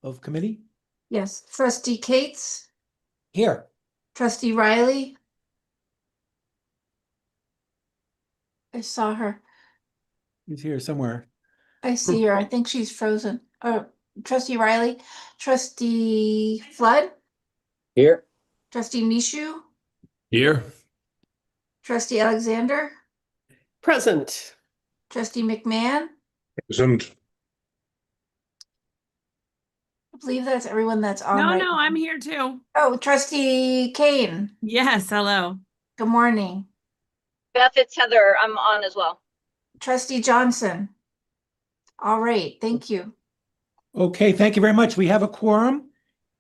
of committee? Yes, trustee Cates, Here. trustee Riley. I saw her. He's here somewhere. I see her. I think she's frozen. Trustee Riley, trustee Flood, Here. trustee Mishu, Here. trustee Alexander, Present. trustee McMahon. Present. I believe that's everyone that's on No, right no, now. I'm here too. Oh, trustee Kane. Yes, hello. Good morning. Beth, it's Heather. I'm on as well. Trustee Johnson. All right, thank you. Okay, thank you very much. We have a quorum.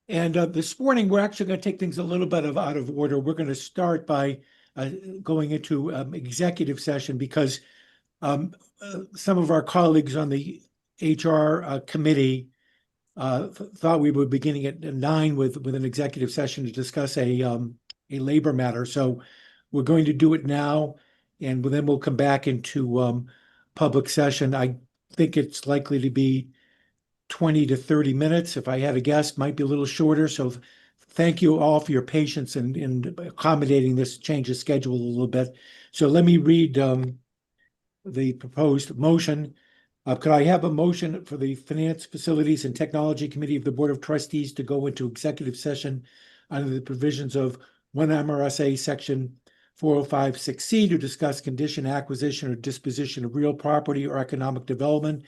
And this morning, we're actually going to take things a little bit out of order. We're going to start by going into executive session because some of our colleagues on the HR committee thought we were beginning at 9 with an executive session to discuss a labor matter. So we're going to do it now, and then we'll come back into public session. I think it's likely to be 20 to 30 minutes. If I had a guess, might be a little shorter. So thank you all for your patience in accommodating this change of schedule a little bit. So let me read the proposed motion. Could I have a motion for the Finance, Facilities, and Technology Committee of the Board of Trustees to go into executive session under the provisions of 1 MRSA Section 4056C to discuss condition, acquisition, or disposition of real property or economic development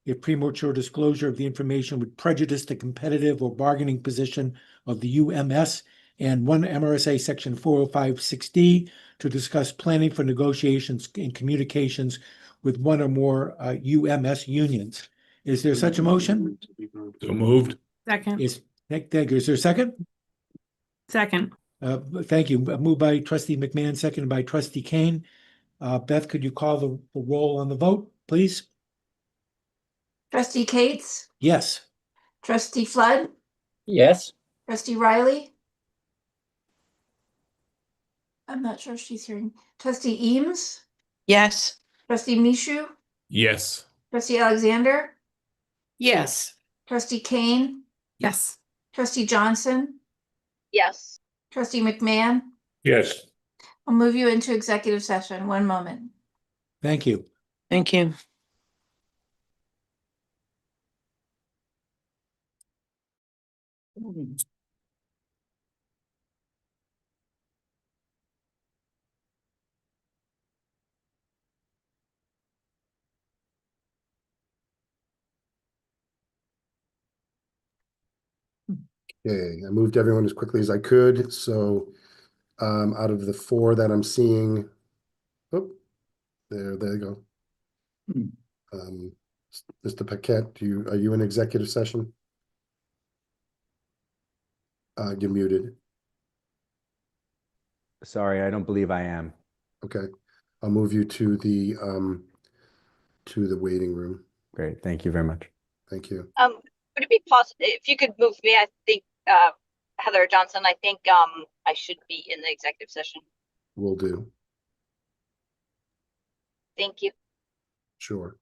if premature disclosure of the information would prejudice the competitive or bargaining position of the UMS, and 1 MRSA Section 4056D to discuss planning for negotiations and communications with one or more UMS unions. Is there such a motion? So moved. Second, Thank you. Is there a second? second. Thank you. Moved by trustee McMahon, seconded by trustee Kane. Beth, could you call the roll on the vote, please? Trustee Cates, Yes. trustee Flood, Yes. trustee Riley. I'm not sure if she's hearing. Trustee Eames, Yes. trustee Mishu, Yes. trustee Alexander, Yes. trustee Kane, Yes. trustee Johnson, Yes. trustee McMahon. Yes. I'll move you into executive session. One moment. Thank you. Thank you. Okay, I moved everyone as quickly as I could. So out of the 4 that I'm seeing, oh, there you go. Mr. Paquette, are you in executive session? You're muted. Sorry, I don't believe I am. Okay, I'll move you to the waiting room. Great, thank you very much. Thank you. Would it be possible if you could move me? I think Heather Johnson, I think I should be in the executive session. Will do. Thank you. Sure.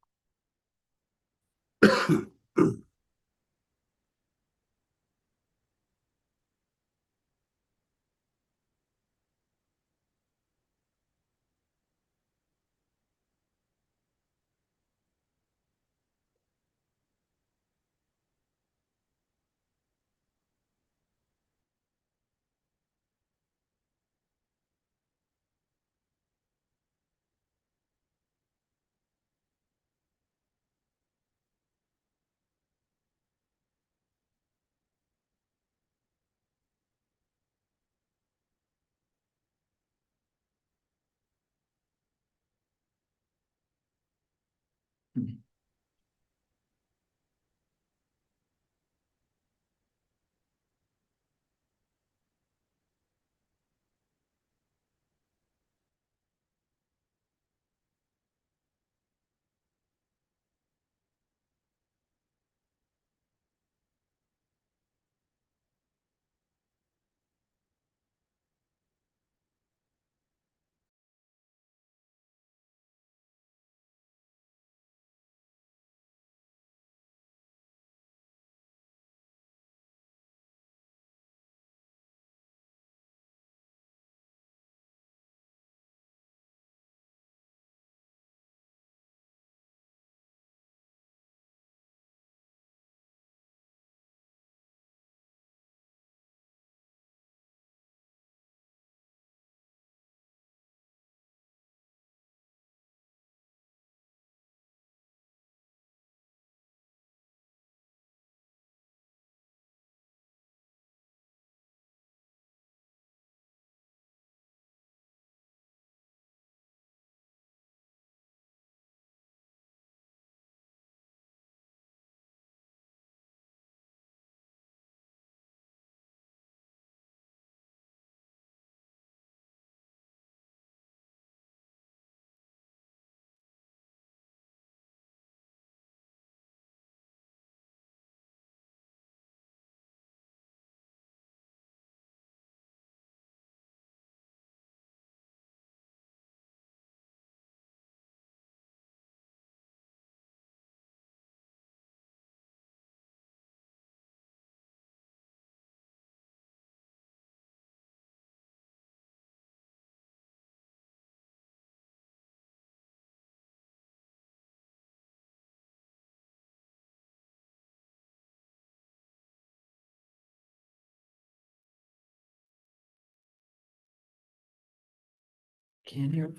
Can't hear.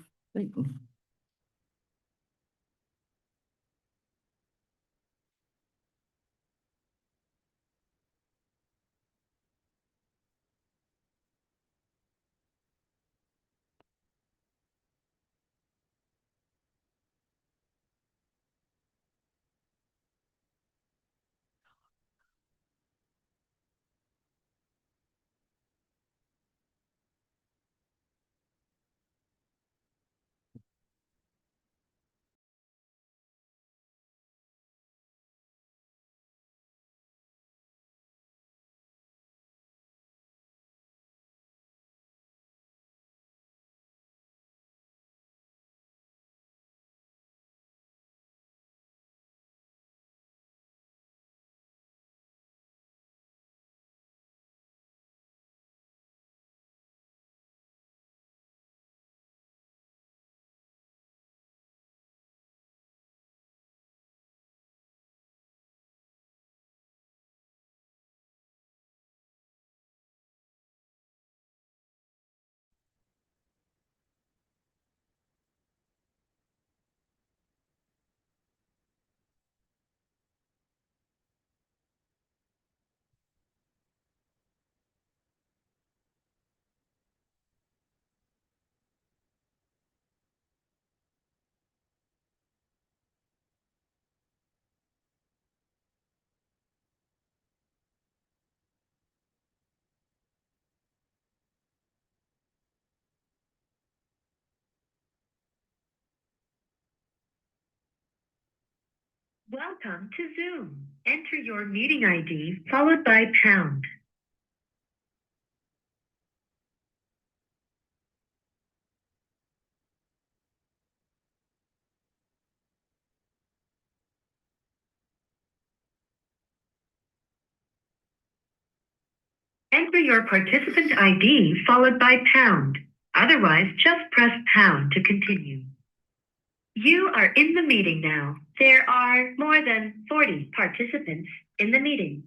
Welcome to Zoom. Enter your meeting ID followed by pound. Enter your participant ID followed by pound. Otherwise, just press pound to continue. You are in the meeting now. There are more than 40 participants in the meeting.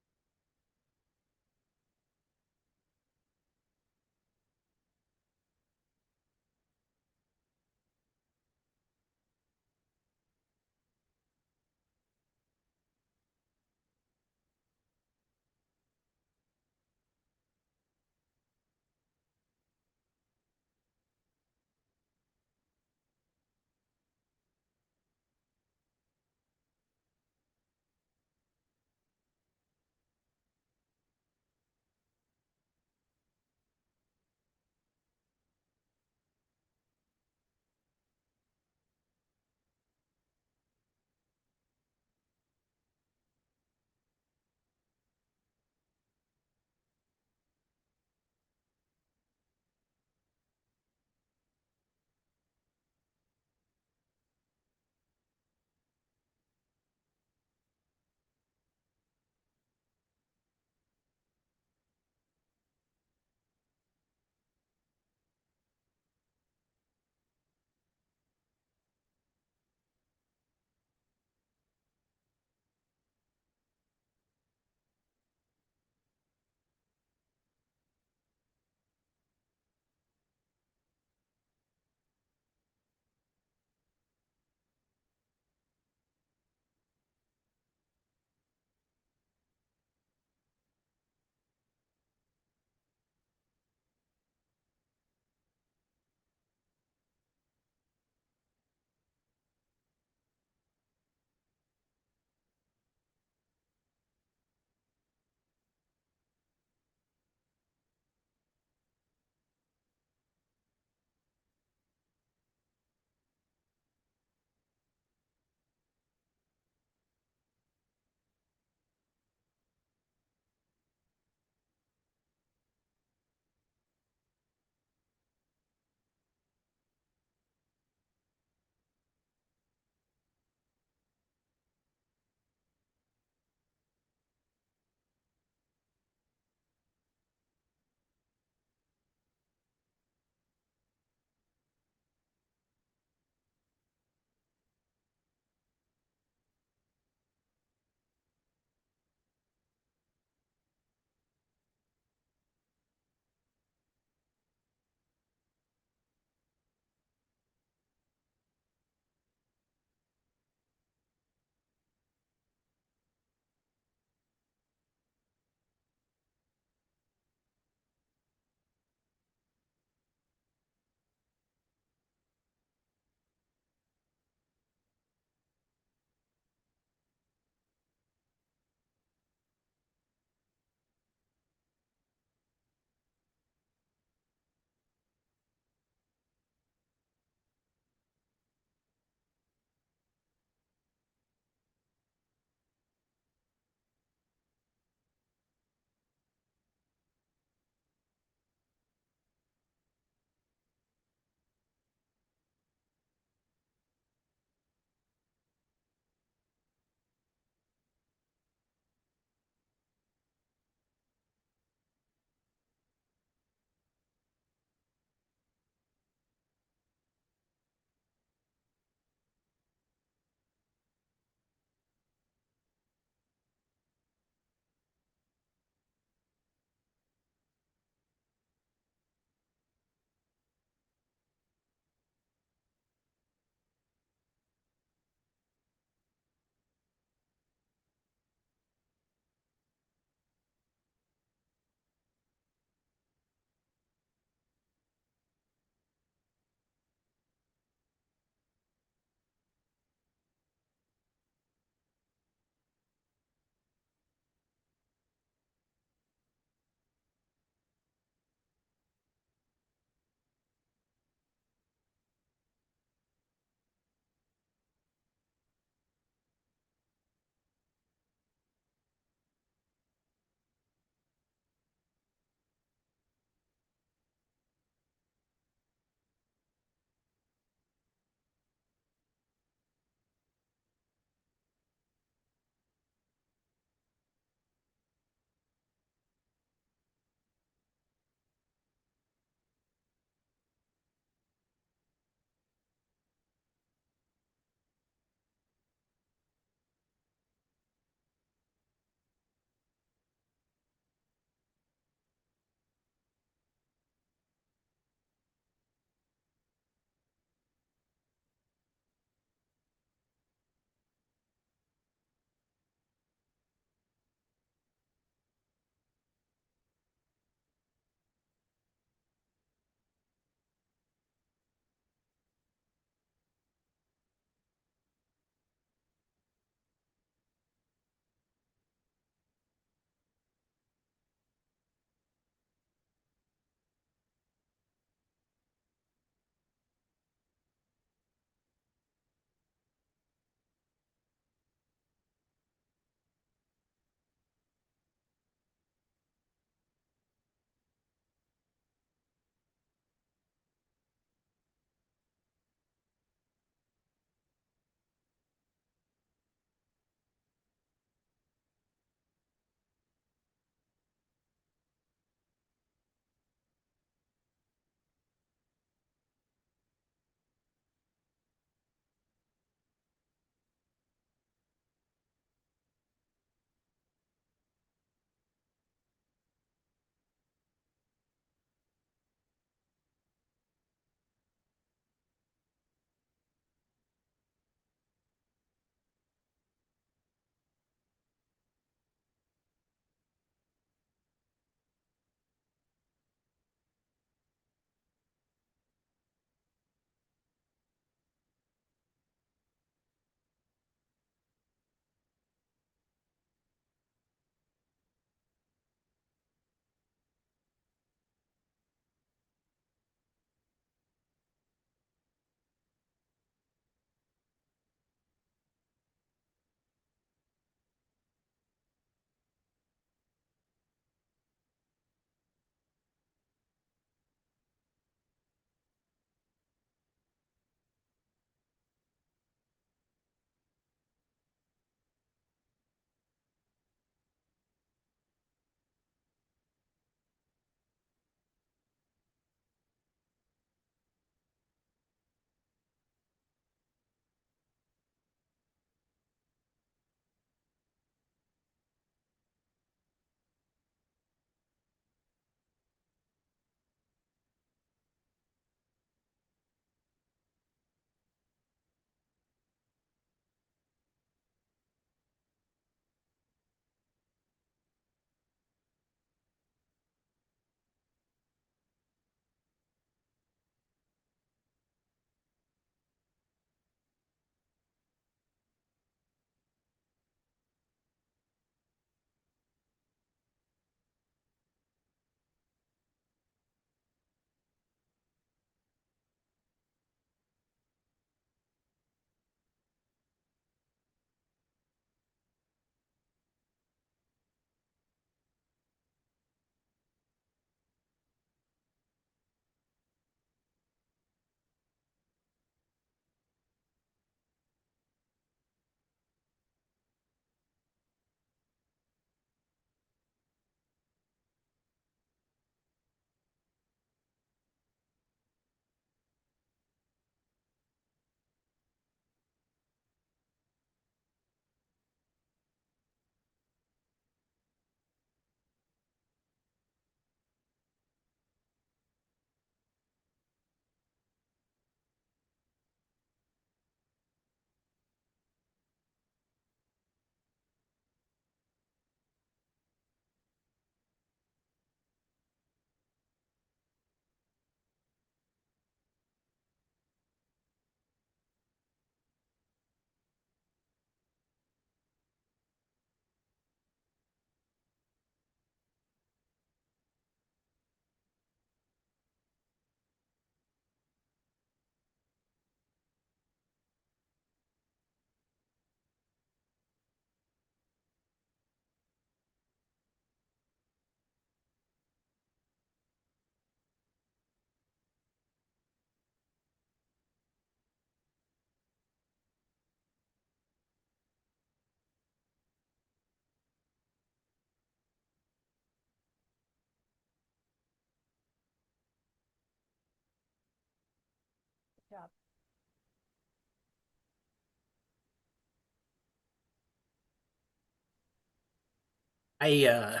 I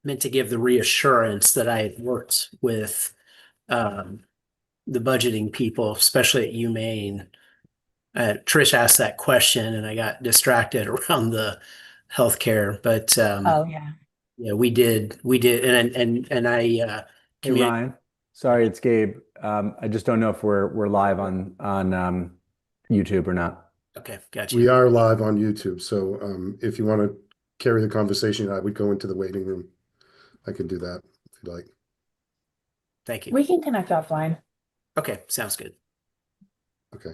meant to give the reassurance that I had worked with the budgeting people, especially at UMaine. Trish asked that question and I got distracted around the healthcare, but yeah. yeah, we did, and I Hey, Ryan. Sorry, it's Gabe. I just don't know if we're live on YouTube or not. Okay, gotcha. We are live on YouTube, so if you want to carry the conversation, I would go into the waiting room. I can do that if you'd like. Thank you. We can connect offline. Okay, sounds good. Okay.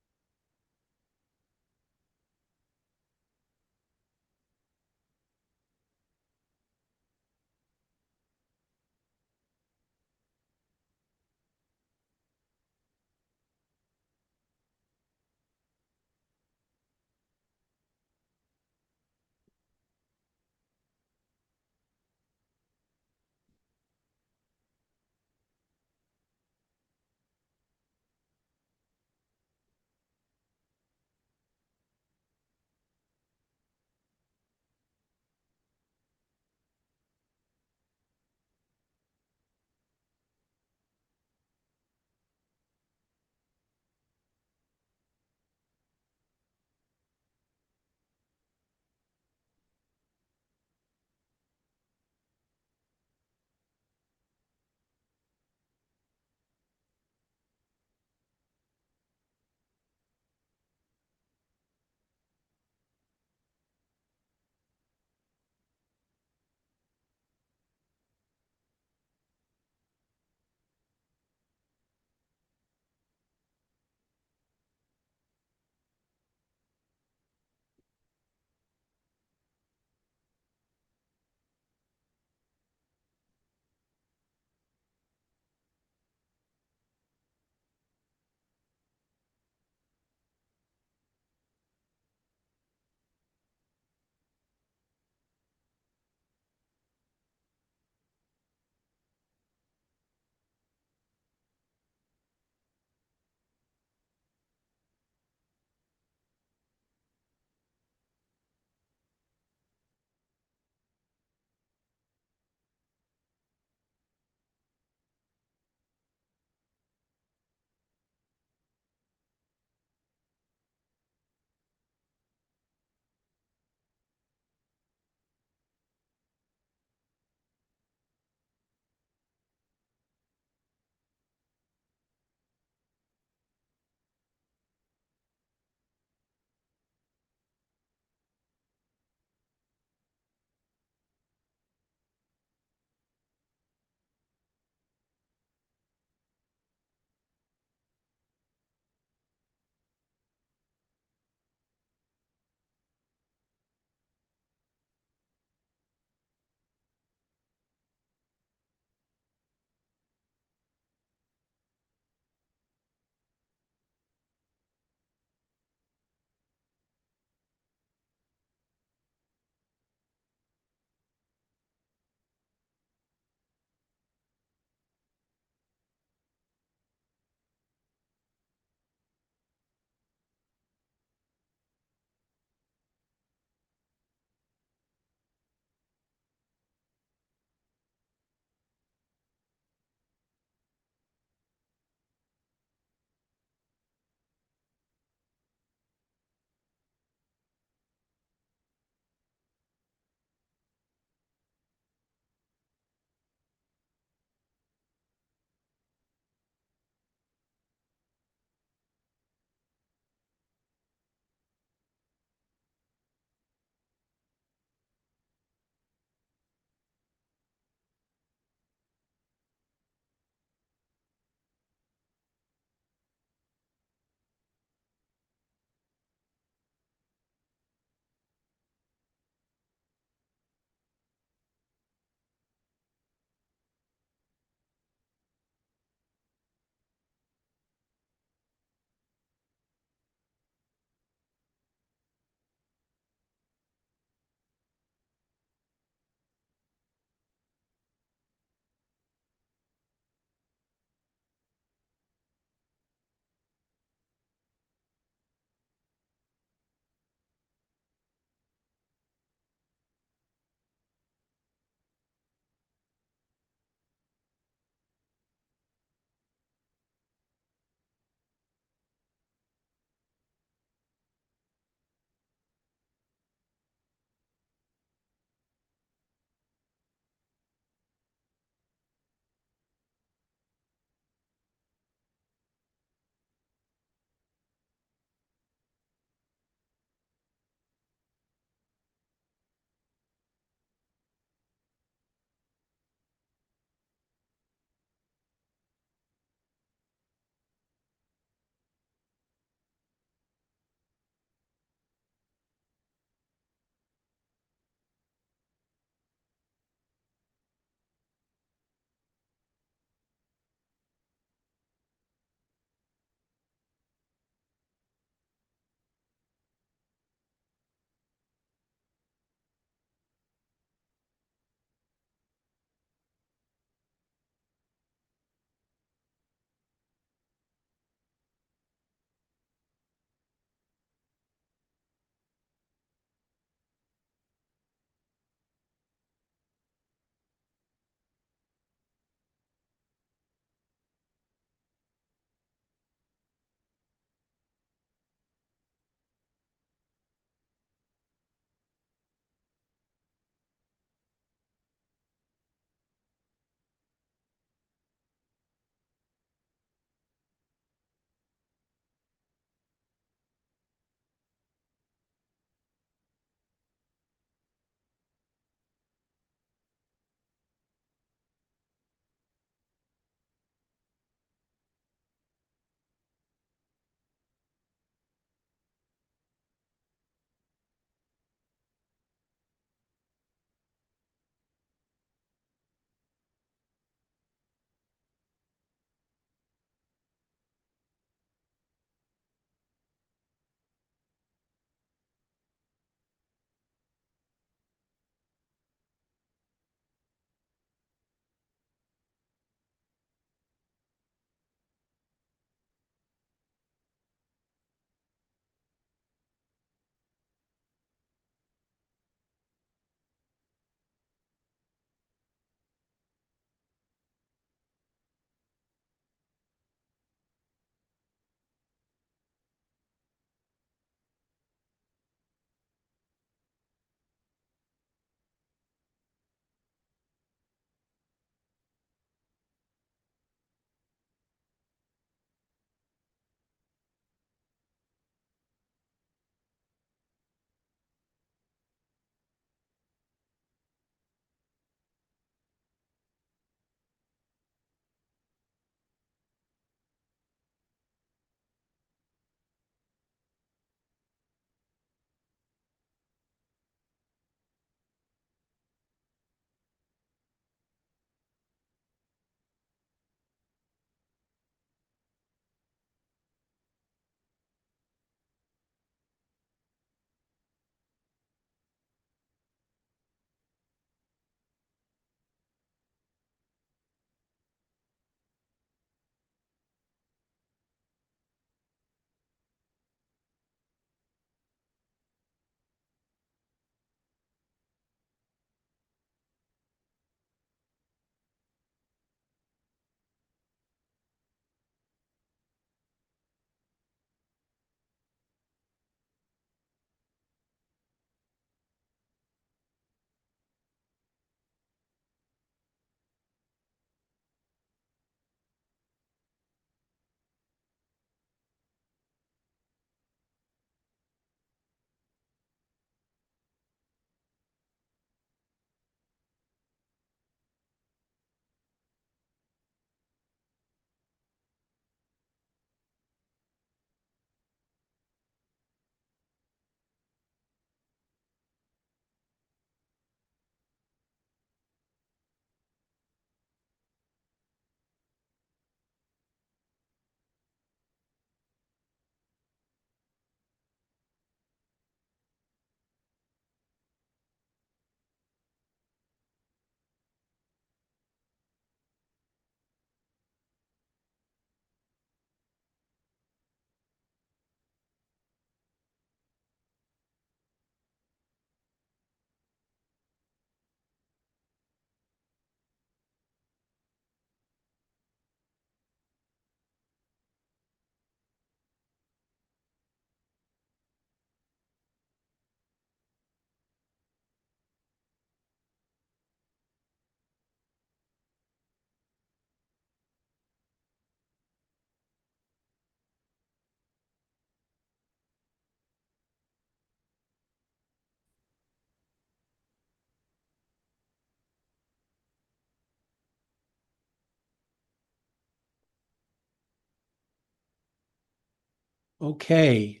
Okay,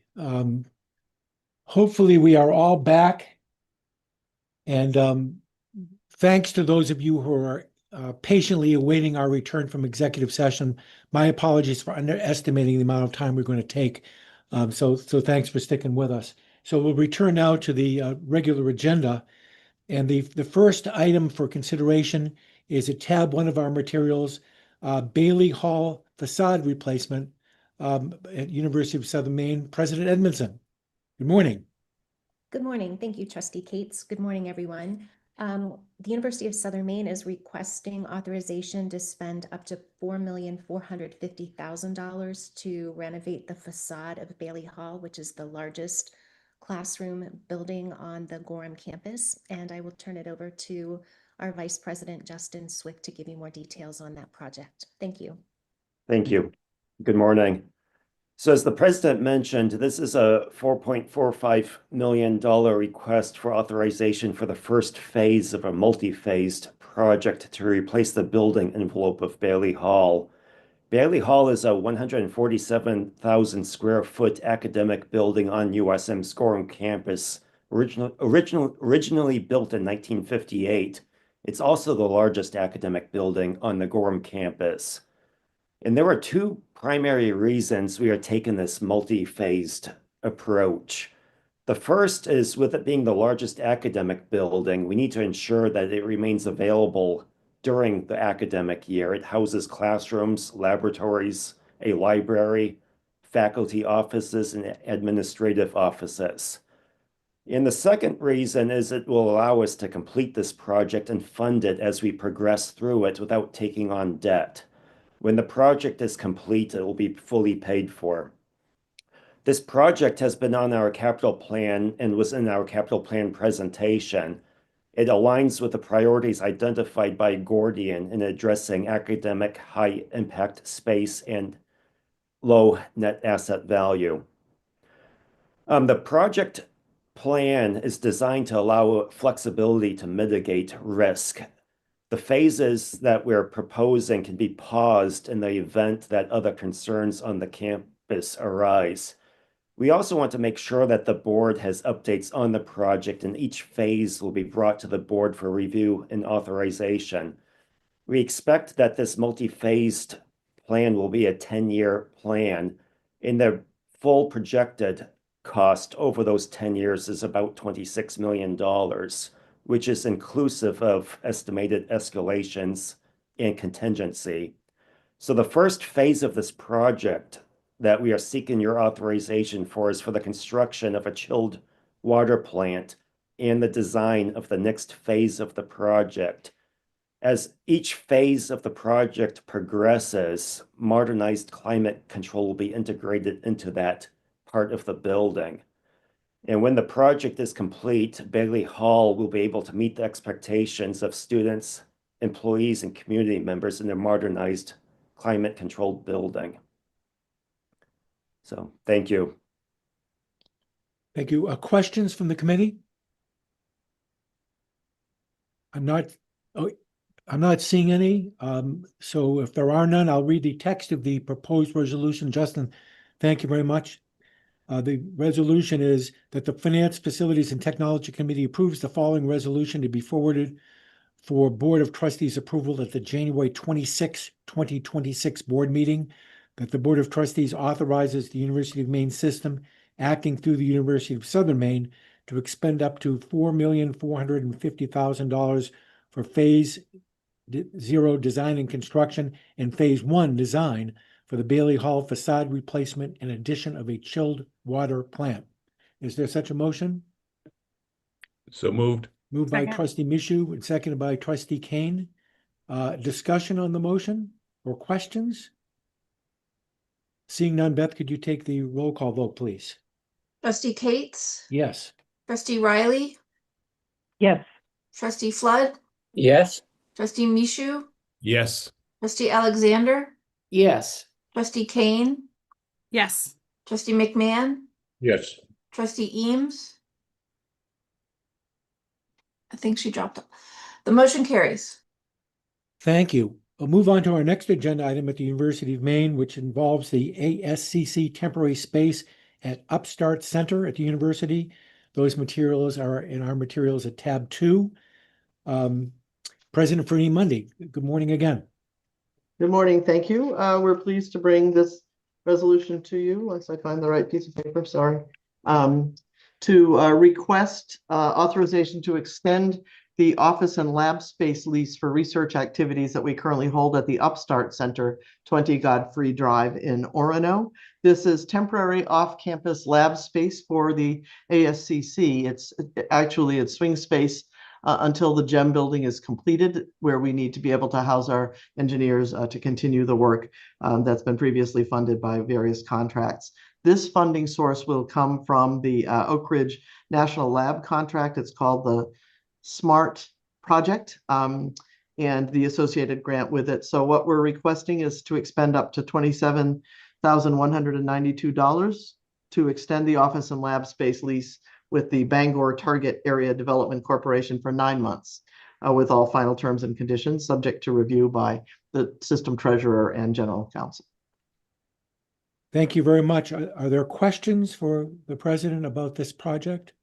hopefully we are all back. And thanks to those of you who are patiently awaiting our return from executive session. My apologies for underestimating the amount of time we're going to take. So thanks for sticking with us. So we'll return now to the regular agenda. And the first item for consideration is at tab 1 of our materials, Bailey Hall facade replacement at University of Southern Maine. President Edmondson, good morning. Good morning. Thank you, Trustee Cates. Good morning, everyone. The University of Southern Maine is requesting authorization to spend up to $4,450,000 to renovate the facade of Bailey Hall, which is the largest classroom building on the Gorham campus. And I will turn it over to our Vice President, Justin Swift, to give you more details on that project. Thank you. Thank you. Good morning. So as the president mentioned, this is a $4.45 million request for authorization for the first phase of a multi-phased project to replace the building envelope of Bailey Hall. Bailey Hall is a 147,000 square foot academic building on USM's Gorham campus, originally built in 1958. It's also the largest academic building on the Gorham campus. And there are two primary reasons we are taking this multi-phased approach. The first is, with it being the largest academic building, we need to ensure that it remains available during the academic year. It houses classrooms, laboratories, a library, faculty offices, and administrative offices. And the second reason is it will allow us to complete this project and fund it as we progress through it without taking on debt. When the project is complete, it will be fully paid for. This project has been on our capital plan and was in our capital plan presentation. It aligns with the priorities identified by Gordian in addressing academic high impact space and low net asset value. The project plan is designed to allow flexibility to mitigate risk. The phases that we're proposing can be paused in the event that other concerns on the campus arise. We also want to make sure that the board has updates on the project, and each phase will be brought to the board for review and authorization. We expect that this multi-phased plan will be a 10-year plan, and the full projected cost over those 10 years is about $26 million. Which is inclusive of estimated escalations and contingency. So the first phase of this project that we are seeking your authorization for is for the construction of a chilled water plant and the design of the next phase of the project. As each phase of the project progresses, modernized climate control will be integrated into that part of the building. And when the project is complete, Bailey Hall will be able to meet the expectations of students, employees, and community members in their modernized climate-controlled building. So, thank you. Thank you. Questions from the committee? I'm not seeing any. So if there are none, I'll read the text of the proposed resolution. Justin, thank you very much. The resolution is that the Finance, Facilities, and Technology Committee approves the following resolution to be forwarded for Board of Trustees approval at the January 26, 2026 board meeting, that the Board of Trustees authorizes the University of Maine system, acting through the University of Southern Maine, to expend up to $4,450,000 for Phase 0 design and construction and Phase 1 design for the Bailey Hall facade replacement and addition of a chilled water plant. Is there such a motion? So moved. Moved by Second. Trustee Mishu and seconded by Trustee Kane. Discussion on the motion or questions? Seeing none, Beth, could you take the roll call vote, please? Trustee Cates, Yes. Trustee Riley, Yes. Trustee Flood, Yes. Trustee Mishu, Yes. Trustee Alexander, Yes. Trustee Kane, Yes. Trustee McMahon, Yes. Trustee Eames. I think she dropped. The motion carries. Thank you. We'll move on to our next agenda item at the University of Maine, which involves the ASCC temporary space at Upstart Center at the university. Those materials are in our materials at tab 2. President Fernie Mundy, good morning again. Good morning. Thank you. We're pleased to bring this resolution to you, once I find the right piece of paper, sorry, to request authorization to extend the office and lab space lease for research activities that we currently hold at the Upstart Center, 20 Godfrey Drive in Orono. This is temporary off-campus lab space for the ASCC. It's swing space until the GEM building is completed, where we need to be able to house our engineers to continue the work that's been previously funded by various contracts. This funding source will come from the Oak Ridge National Lab contract. It's called the SMART project, and the associated grant with it. So what we're requesting is to expend up to $27,192 to extend the office and lab space lease with the Bangor Target Area Development Corporation for 9 months, with all final terms and conditions subject to review by the system treasurer and general counsel. Thank you very much. Are there questions for the president about this project?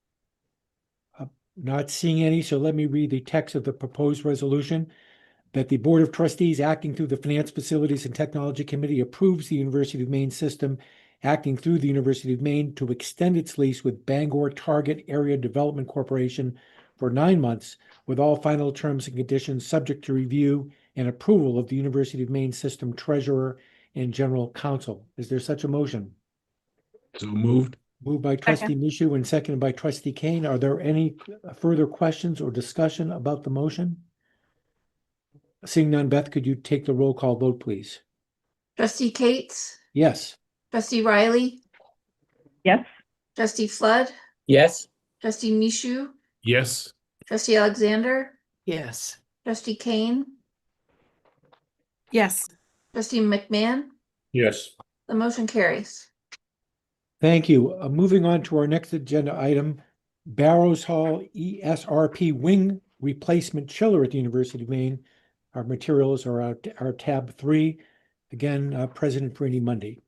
Not seeing any, so let me read the text of the proposed resolution. That the Board of Trustees, acting through the Finance, Facilities, and Technology Committee, approves the University of Maine system, acting through the University of Maine, to extend its lease with Bangor Target Area Development Corporation for 9 months, with all final terms and conditions subject to review and approval of the University of Maine system treasurer and general counsel. Is there such a motion? So moved. Moved by Trustee Mishu and seconded by Trustee Kane. Are there any further questions or discussion about the motion? Seeing none, Beth, could you take the roll call vote, please? Trustee Cates, Yes. Trustee Riley, Yes. Trustee Flood, Yes. Trustee Mishu, Yes. Trustee Alexander, Yes. Trustee Kane, Yes. Trustee McMahon. Yes. The motion carries. Thank you. Moving on to our next agenda item, Barrows Hall ESRP wing replacement chiller at the University of Maine. Our materials are our tab 3. Again, President Fernie Mundy.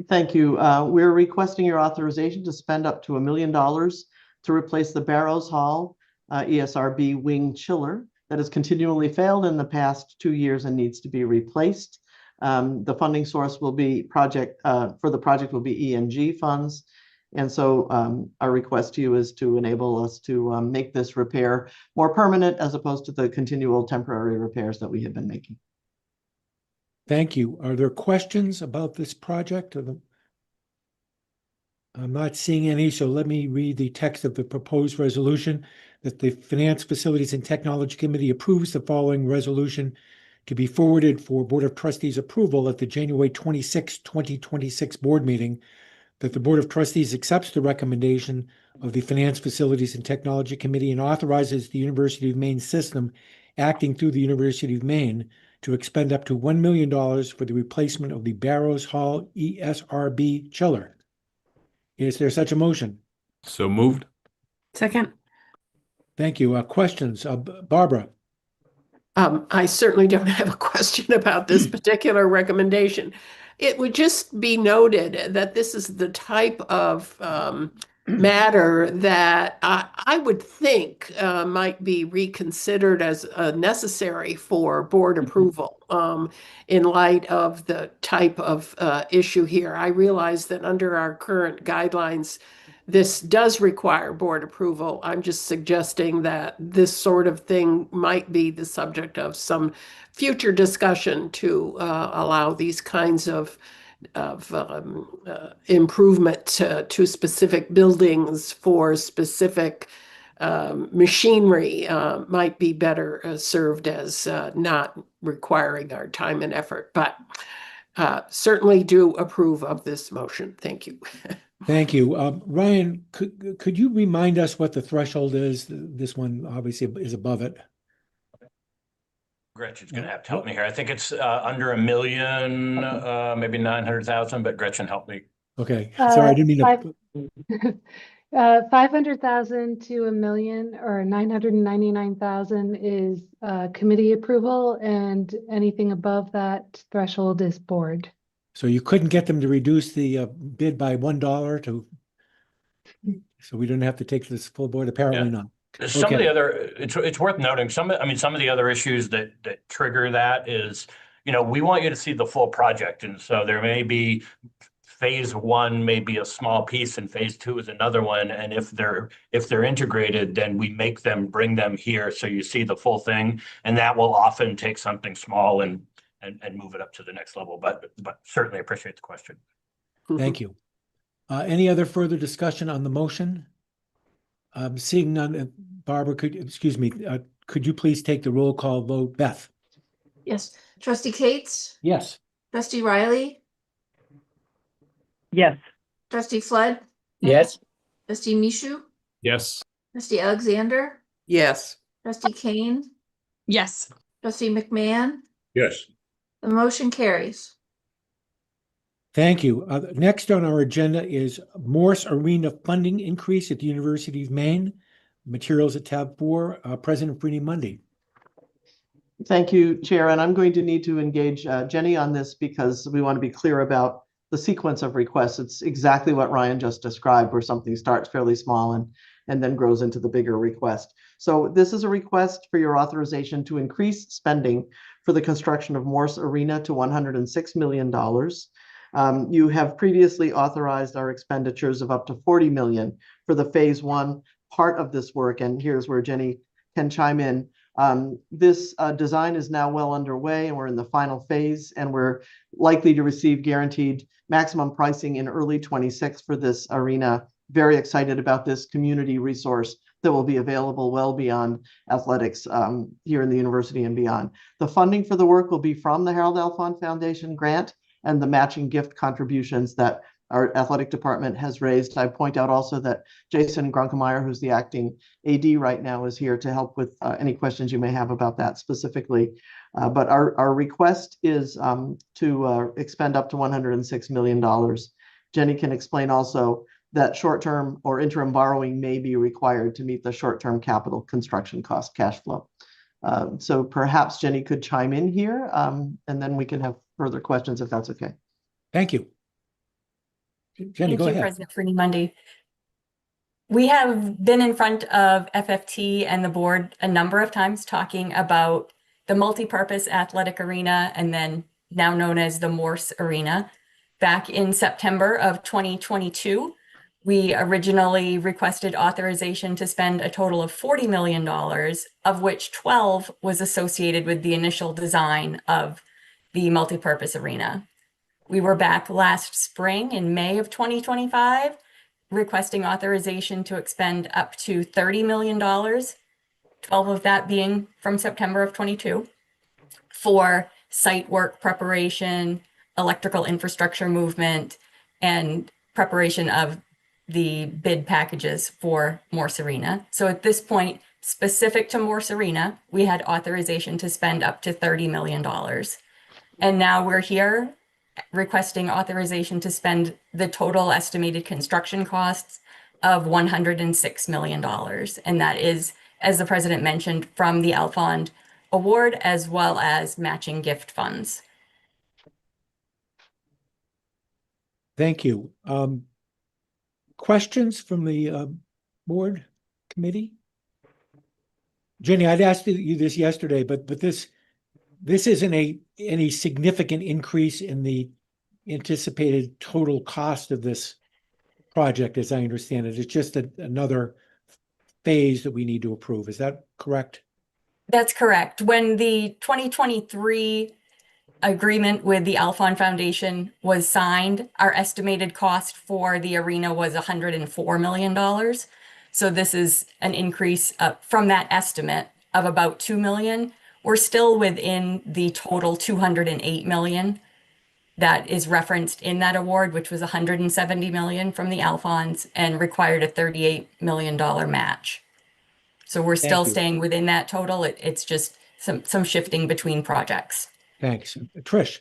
Thank you. We're requesting your authorization to spend up to $1 million to replace the Barrows Hall ESRB wing chiller that has continually failed in the past 2 years and needs to be replaced. The funding source will be for the project will be ENG funds. And so our request to you is to enable us to make this repair more permanent as opposed to the continual temporary repairs that we have been making. Thank you. Are there questions about this project? I'm not seeing any, so let me read the text of the proposed resolution. That the Finance, Facilities, and Technology Committee approves the following resolution to be forwarded for Board of Trustees approval at the January 26, 2026 board meeting. That the Board of Trustees accepts the recommendation of the Finance, Facilities, and Technology Committee and authorizes the University of Maine system, acting through the University of Maine, to expend up to $1 million for the replacement of the Barrows Hall ESRB chiller. Is there such a motion? So moved. Second. Thank you. Questions? Barbara? I certainly don't have a question about this particular recommendation. It would just be noted that this is the type of matter that I would think might be reconsidered as necessary for board approval in light of the type of issue here. I realize that under our current guidelines, this does require board approval. I'm just suggesting that this sort of thing might be the subject of some future discussion to allow these kinds of improvement to specific buildings for specific machinery might be better served as not requiring our time and effort, but certainly do approve of this motion. Thank you. Thank you. Ryan, could you remind us what the threshold is? This one obviously is above it. Gretchen's going to have to help me here. I think it's under $1 million, maybe 900,000, but Gretchen, help me. Okay, sorry, I didn't mean to. 500,000 to $1 million or 999,000 is committee approval, and anything above that threshold is board. So you couldn't get them to reduce the bid by $1 to, so we don't have to take this full board? Apparently not. Some of the Okay. other, it's worth noting, some of the other issues that trigger that is, we want you to see the full project. And so there may be phase one may be a small piece and phase two is another one. And if they're integrated, then we make them bring them here so you see the full thing. And that will often take something small and move it up to the next level. But certainly appreciate the question. Thank you. Any other further discussion on the motion? Seeing none, Barbara, could you please take the roll call vote? Beth? Yes. Trustee Cates? Yes. Trustee Riley? Yes. Trustee Flood? Yes. Trustee Mishu? Yes. Trustee Alexander? Yes. Trustee Kane? Yes. Trustee McMahon? Yes. The motion carries. Thank you. Next on our agenda is Morse Arena funding increase at the University of Maine. Materials at tab 4. President Brini Mundy. Thank you, Chair. And I'm going to need to engage Jenny on this because we want to be clear about the sequence of requests. It's exactly what Ryan just described, where something starts fairly small and then grows into the bigger request. So this is a request for your authorization to increase spending for the construction of Morse Arena to $106 million. You have previously authorized our expenditures of up to $40 million for the phase one part of this work. And here's where Jenny can chime in. This design is now well underway and we're in the final phase, and we're likely to receive guaranteed maximum pricing in early 26 for this arena. Very excited about this community resource that will be available well beyond athletics here in the university and beyond. The funding for the work will be from the Harold Alfond Foundation grant and the matching gift contributions that our athletic department has raised. I point out also that Jason Grunkemeyer, who's the acting AD right now, is here to help with any questions you may have about that specifically. But our request is to expend up to $106 million. Jenny can explain also that short-term or interim borrowing may be required to meet the short-term capital construction cost cash flow. So perhaps Jenny could chime in here, and then we can have further questions if that's okay. Thank you. Jenny, go ahead. President Brini Mundy. We have been in front of FFT and the board a number of times talking about the multi-purpose athletic arena, and then now known as the Morse Arena. Back in September of 2022, we originally requested authorization to spend a total of $40 million, of which 12 was associated with the initial design of the multi-purpose arena. We were back last spring in May of 2025, requesting authorization to expend up to $30 million, 12 of that being from September of 22, for site work preparation, electrical infrastructure movement, and preparation of the bid packages for Morse Arena. So at this point, specific to Morse Arena, we had authorization to spend up to $30 million. And now we're here requesting authorization to spend the total estimated construction costs of $106 million. And that is, as the president mentioned, from the Alfond Award as well as matching gift funds. Thank you. Questions from the board committee? Jenny, I'd asked you this yesterday, but this isn't any significant increase in the anticipated total cost of this project, as I understand it. It's just another phase that we need to approve. Is that correct? That's correct. When the 2023 agreement with the Alfond Foundation was signed, our estimated cost for the arena was $104 million. So this is an increase from that estimate of about $2 million. We're still within the total $208 million that is referenced in that award, which was $170 million from the Alfonds and required a $38 million match. So we're still staying within that total. It's just some shifting between projects. Thanks. Trish?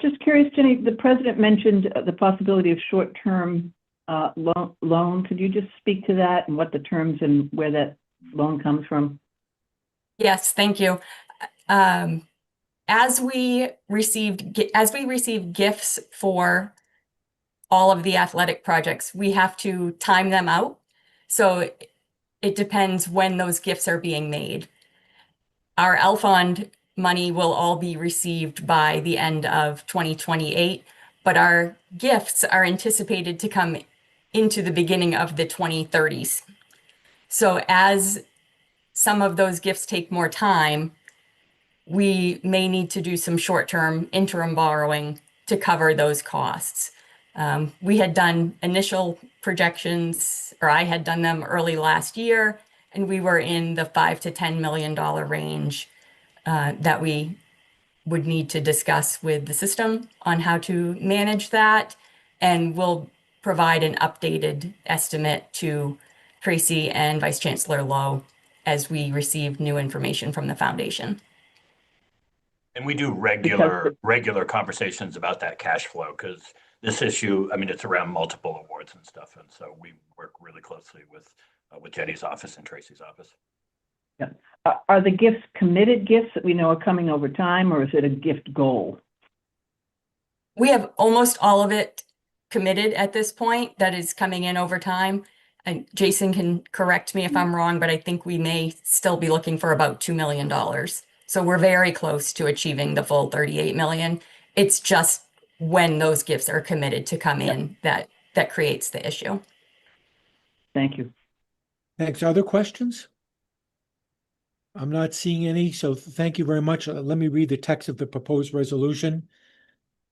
Just curious, Jenny, the president mentioned the possibility of short-term loan. Could you just speak to that and what the terms and where that loan comes from? Yes, thank you. As we receive gifts for all of the athletic projects, we have to time them out. So it depends when those gifts are being made. Our L-Fund money will all be received by the end of 2028, but our gifts are anticipated to come into the beginning of the 2030s. So as some of those gifts take more time, we may need to do some short-term interim borrowing to cover those costs. We had done initial projections, or I had done them early last year, and we were in the $5 to $10 million range that we would need to discuss with the system on how to manage that. And we'll provide an updated estimate to Tracy and Vice Chancellor Lowe as we receive new information from the foundation. And we do regular conversations about that cash flow, because this issue, I mean, it's around multiple awards and stuff. And so we work really closely with Jenny's office and Tracy's office. Yeah. Are the gifts committed gifts that we know are coming over time, or is it a gift goal? We have almost all of it committed at this point that is coming in over time. And Jason can correct me if I'm wrong, but I think we may still be looking for about $2 million. So we're very close to achieving the full 38 million. It's just when those gifts are committed to come in that creates the issue. Thank you. Thanks. Other questions? I'm not seeing any, so thank you very much. Let me read the text of the proposed resolution.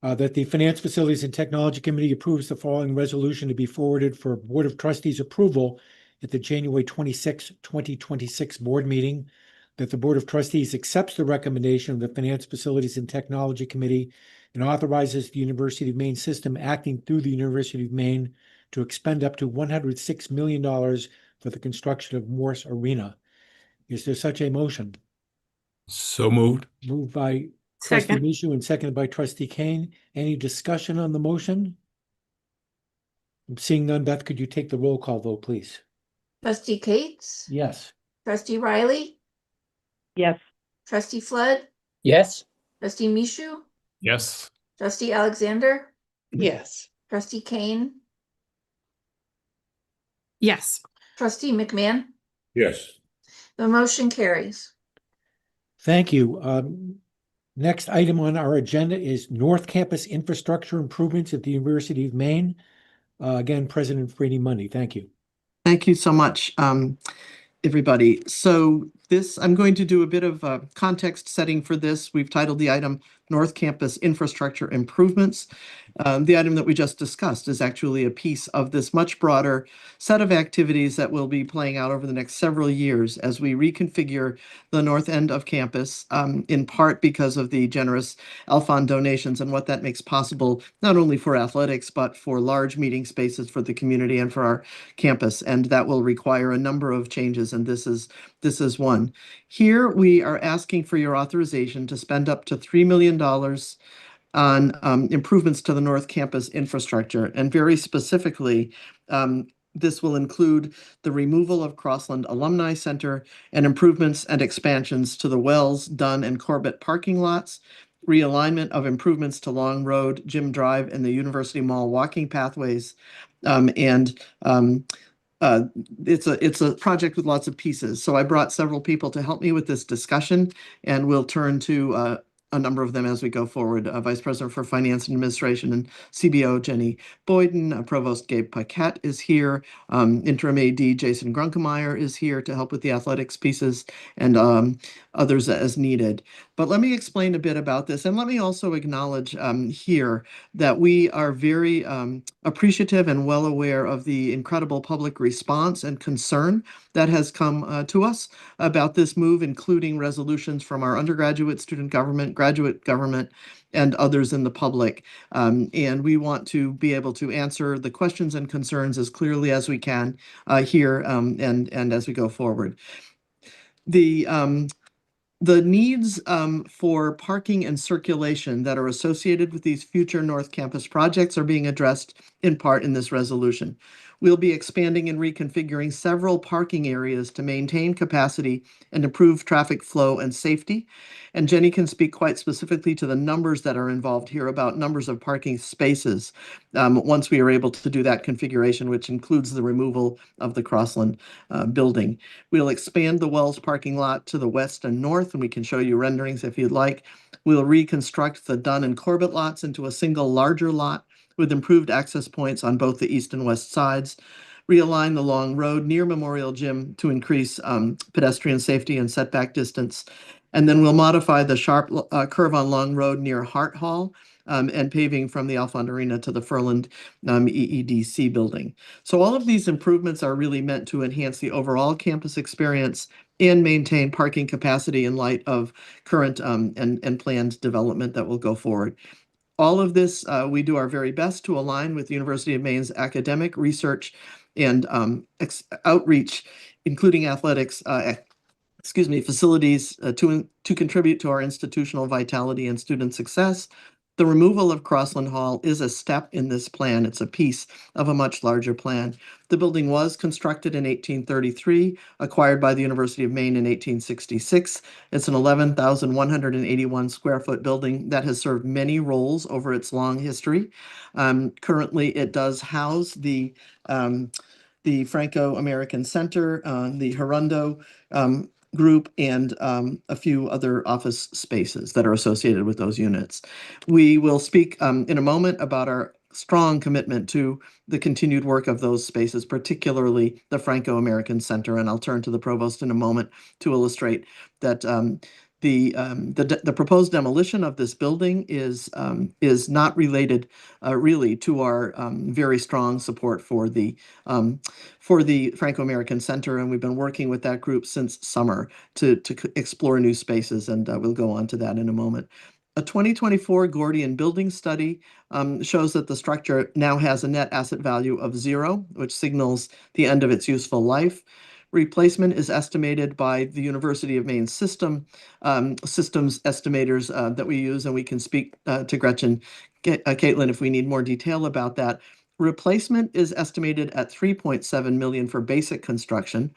That the Finance, Facilities, and Technology Committee approves the following resolution to be forwarded for Board of Trustees approval at the January 26, 2026 board meeting. That the Board of Trustees accepts the recommendation of the Finance, Facilities, and Technology Committee and authorizes the University of Maine system acting through the University of Maine to expend up to $106 million for the construction of Morse Arena. Is there such a motion? So moved. Moved by Trustee Mishu and seconded by Trustee Kane. Any discussion on the motion? I'm seeing none. Beth, could you take the roll call vote, please? Trustee Cates? Yes. Trustee Riley? Yes. Trustee Flood? Yes. Trustee Mishu? Yes. Trustee Alexander? Yes. Trustee Kane? Yes. Trustee McMahon? Yes. The motion carries. Thank you. Next item on our agenda is North Campus infrastructure improvements at the University of Maine. Again, President Frady Mundy, thank you. Thank you so much, everybody. So I'm going to do a bit of context setting for this. We've titled the item North Campus Infrastructure Improvements. The item that we just discussed is actually a piece of this much broader set of activities that will be playing out over the next several years as we reconfigure the north end of campus, in part because of the generous L-Fund donations and what that makes possible, not only for athletics, but for large meeting spaces for the community and for our campus. And that will require a number of changes, and this is one. Here, we are asking for your authorization to spend up to $3 million on improvements to the North Campus infrastructure. And very specifically, this will include the removal of Crossland Alumni Center and improvements and expansions to the Wells, Dunn, and Corbett parking lots, realignment of improvements to Long Road, Jim Drive, and the University Mall walking pathways, it's a project with lots of pieces. So I brought several people to help me with this discussion, and we'll turn to a number of them as we go forward. Vice President for Finance and Administration and CBO Jenny Boyden, Provost Gabe Paquette is here, Interim AD Jason Grunkemeyer is here to help with the athletics pieces, and others as needed. But let me explain a bit about this, and let me also acknowledge here that we are very appreciative and well aware of the incredible public response and concern that has come to us about this move, including resolutions from our undergraduate student government, graduate government, and others in the public. And we want to be able to answer the questions and concerns as clearly as we can here and as we go forward. The needs for parking and circulation that are associated with these future North Campus projects are being addressed in part in this resolution. We'll be expanding and reconfiguring several parking areas to maintain capacity and improve traffic flow and safety. And Jenny can speak quite specifically to the numbers that are involved here about numbers of parking spaces once we are able to do that configuration, which includes the removal of the Crossland building. We'll expand the Wells parking lot to the west and north, and we can show you renderings if you'd like. We'll reconstruct the Dunn and Corbett lots into a single larger lot with improved access points on both the east and west sides. Realign the Long Road near Memorial Gym to increase pedestrian safety and setback distance. And then we'll modify the sharp curve on Long Road near Hart Hall and paving from the Alfond Arena to the Furland EEDC building. So all of these improvements are really meant to enhance the overall campus experience and maintain parking capacity in light of current and planned development that will go forward. All of this, we do our very best to align with the University of Maine's academic research and outreach, including athletics, facilities to contribute to our institutional vitality and student success. The removal of Crossland Hall is a step in this plan. It's a piece of a much larger plan. The building was constructed in 1833, acquired by the University of Maine in 1866. It's an 11,181 square foot building that has served many roles over its long history. Currently, it does house the Franco-American Center, the Hirundo group, and a few other office spaces that are associated with those units. We will speak in a moment about our strong commitment to the continued work of those spaces, particularly the Franco-American Center, and I'll turn to the provost in a moment to illustrate that the proposed demolition of this building is not related really to our very strong support for the Franco-American Center, and we've been working with that group since summer to explore new spaces, and we'll go on to that in a moment. A 2024 Gordian building study shows that the structure now has a net asset value of 0, which signals the end of its useful life. Replacement is estimated by the University of Maine systems estimators that we use, and we can speak to Gretchen, Caitlin, if we need more detail about that. Replacement is estimated at $3.7 million for basic construction,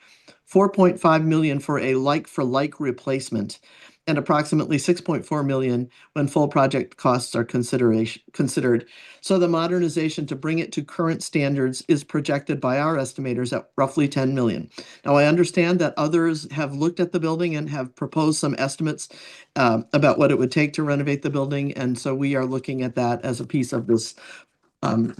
$4.5 million for a like-for-like replacement, and approximately $6.4 million when full project costs are considered. So the modernization to bring it to current standards is projected by our estimators at roughly $10 million. Now, I understand that others have looked at the building and have proposed some estimates about what it would take to renovate the building, and so we are looking at that as a piece of this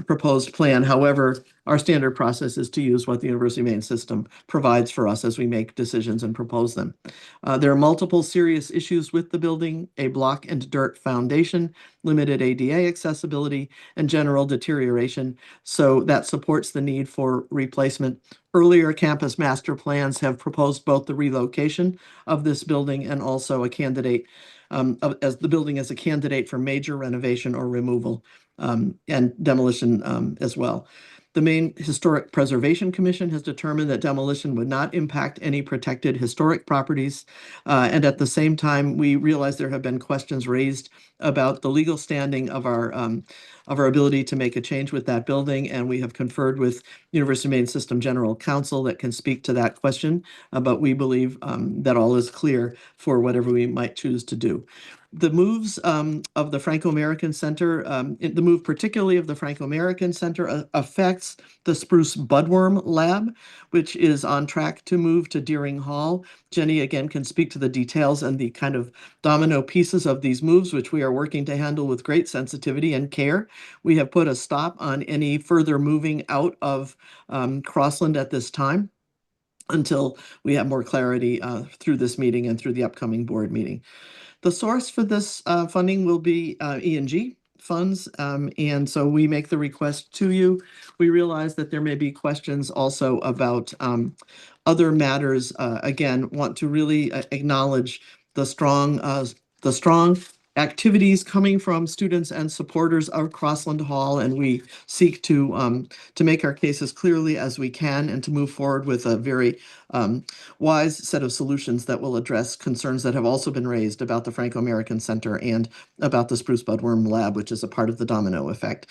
proposed plan. However, our standard process is to use what the University of Maine system provides for us as we make decisions and propose them. There are multiple serious issues with the building: a block and dirt foundation, limited ADA accessibility, and general deterioration. So that supports the need for replacement. Earlier campus master plans have proposed both the relocation of this building and also a candidate as the building as a candidate for major renovation or removal and demolition as well. The Maine Historic Preservation Commission has determined that demolition would not impact any protected historic properties. And at the same time, we realize there have been questions raised about the legal standing of our ability to make a change with that building. And we have conferred with University of Maine System General Counsel that can speak to that question. But we believe that all is clear for whatever we might choose to do. The moves of the Franco-American Center, the move particularly of the Franco-American Center affects the Spruce Budworm Lab, which is on track to move to Deering Hall. Jenny, again, can speak to the details and the kind of domino pieces of these moves, which we are working to handle with great sensitivity and care. We have put a stop on any further moving out of Crossland at this time until we have more clarity through this meeting and through the upcoming board meeting. The source for this funding will be E&G funds, and so we make the request to you. We realize that there may be questions also about other matters. Again, want to really acknowledge the strong activities coming from students and supporters of Crossland Hall, and we seek to make our case as clearly as we can and to move forward with a very wise set of solutions that will address concerns that have also been raised about the Franco-American Center and about the Spruce Budworm Lab, which is a part of the domino effect.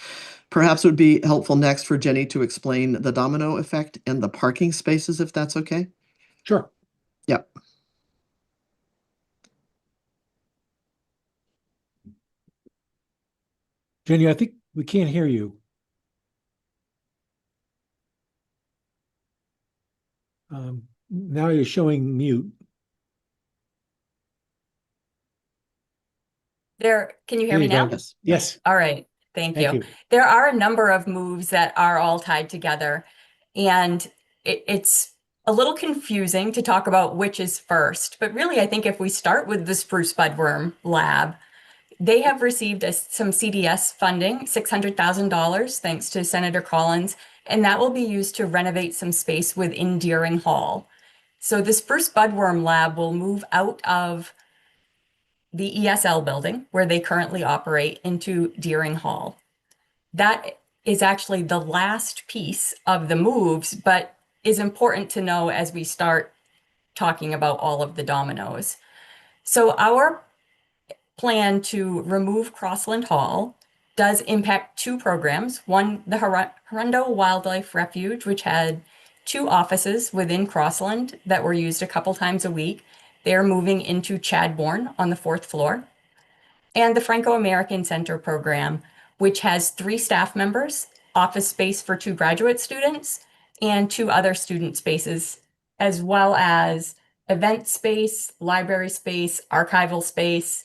Perhaps it would be helpful next for Jenny to explain the domino effect and the parking spaces, if that's okay. Sure. Yep. Jenny, I think we can't hear you. Now you're showing mute. Can you hear There me you go. now? Yes. Yes. All right. Thank Thank you. you. There are a number of moves that are all tied together, and it's a little confusing to talk about which is first. But really, I think if we start with the Spruce Budworm Lab, they have received some CDS funding, $600,000, thanks to Senator Collins, and that will be used to renovate some space within Deering Hall. So the Spruce Budworm Lab will move out of the ESL building, where they currently operate, into Deering Hall. That is actually the last piece of the moves, but is important to know as we start talking about all of the dominoes. So our plan to remove Crossland Hall does impact two programs. One, the Hurundo Wildlife Refuge, which had 2 offices within Crossland that were used a couple times a week. They're moving into Chadbourne on the 4th floor. And the Franco-American Center program, which has 3 staff members, office space for 2 graduate students, and 2 other student spaces, as well as event space, library space, archival space,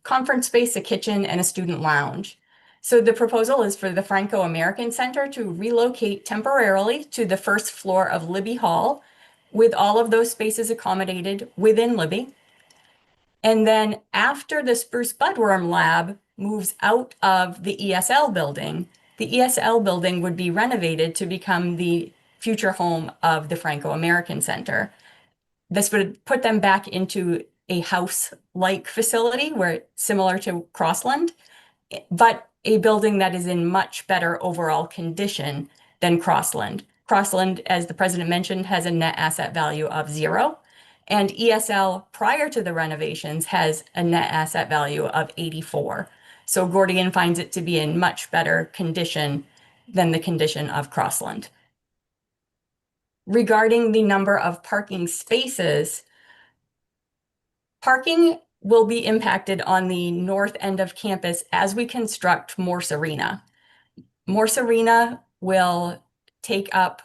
conference space, a kitchen, and a student lounge. So the proposal is for the Franco-American Center to relocate temporarily to the 1st floor of Libby Hall, with all of those spaces accommodated within Libby. And then after the Spruce Budworm Lab moves out of the ESL building, the ESL building would be renovated to become the future home of the Franco-American Center. This would put them back into a house-like facility where similar to Crossland, but a building that is in much better overall condition than Crossland. Crossland, as the president mentioned, has a net asset value of 0, and ESL prior to the renovations has a net asset value of 84. So Gordian finds it to be in much better condition than the condition of Crossland. Regarding the number of parking spaces, parking will be impacted on the north end of campus as we construct Morse Arena. Morse Arena will take up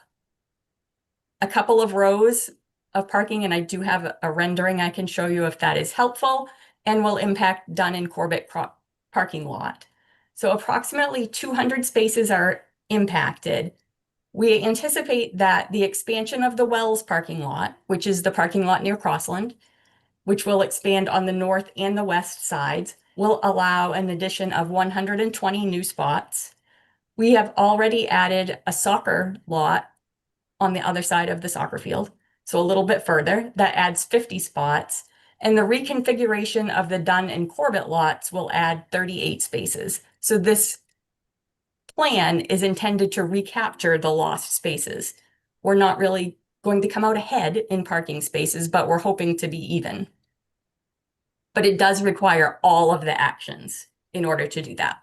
a couple of rows of parking, and I do have a rendering I can show you if that is helpful, and will impact Dunn and Corbett parking lot. So approximately 200 spaces are impacted. We anticipate that the expansion of the Wells parking lot, which is the parking lot near Crossland, which will expand on the north and the west sides, will allow an addition of 120 new spots. We have already added a soccer lot on the other side of the soccer field, so a little bit further, that adds 50 spots. And the reconfiguration of the Dunn and Corbett lots will add 38 spaces. So this plan is intended to recapture the lost spaces. We're not really going to come out ahead in parking spaces, but we're hoping to be even. But it does require all of the actions in order to do that.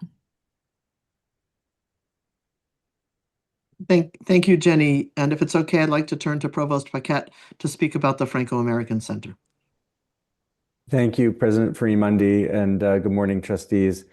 Thank you, Jenny. And if it's okay, I'd like to turn to Provost Paquette to speak about the Franco-American Center. Thank you, President Farimundi, and good morning, trustees.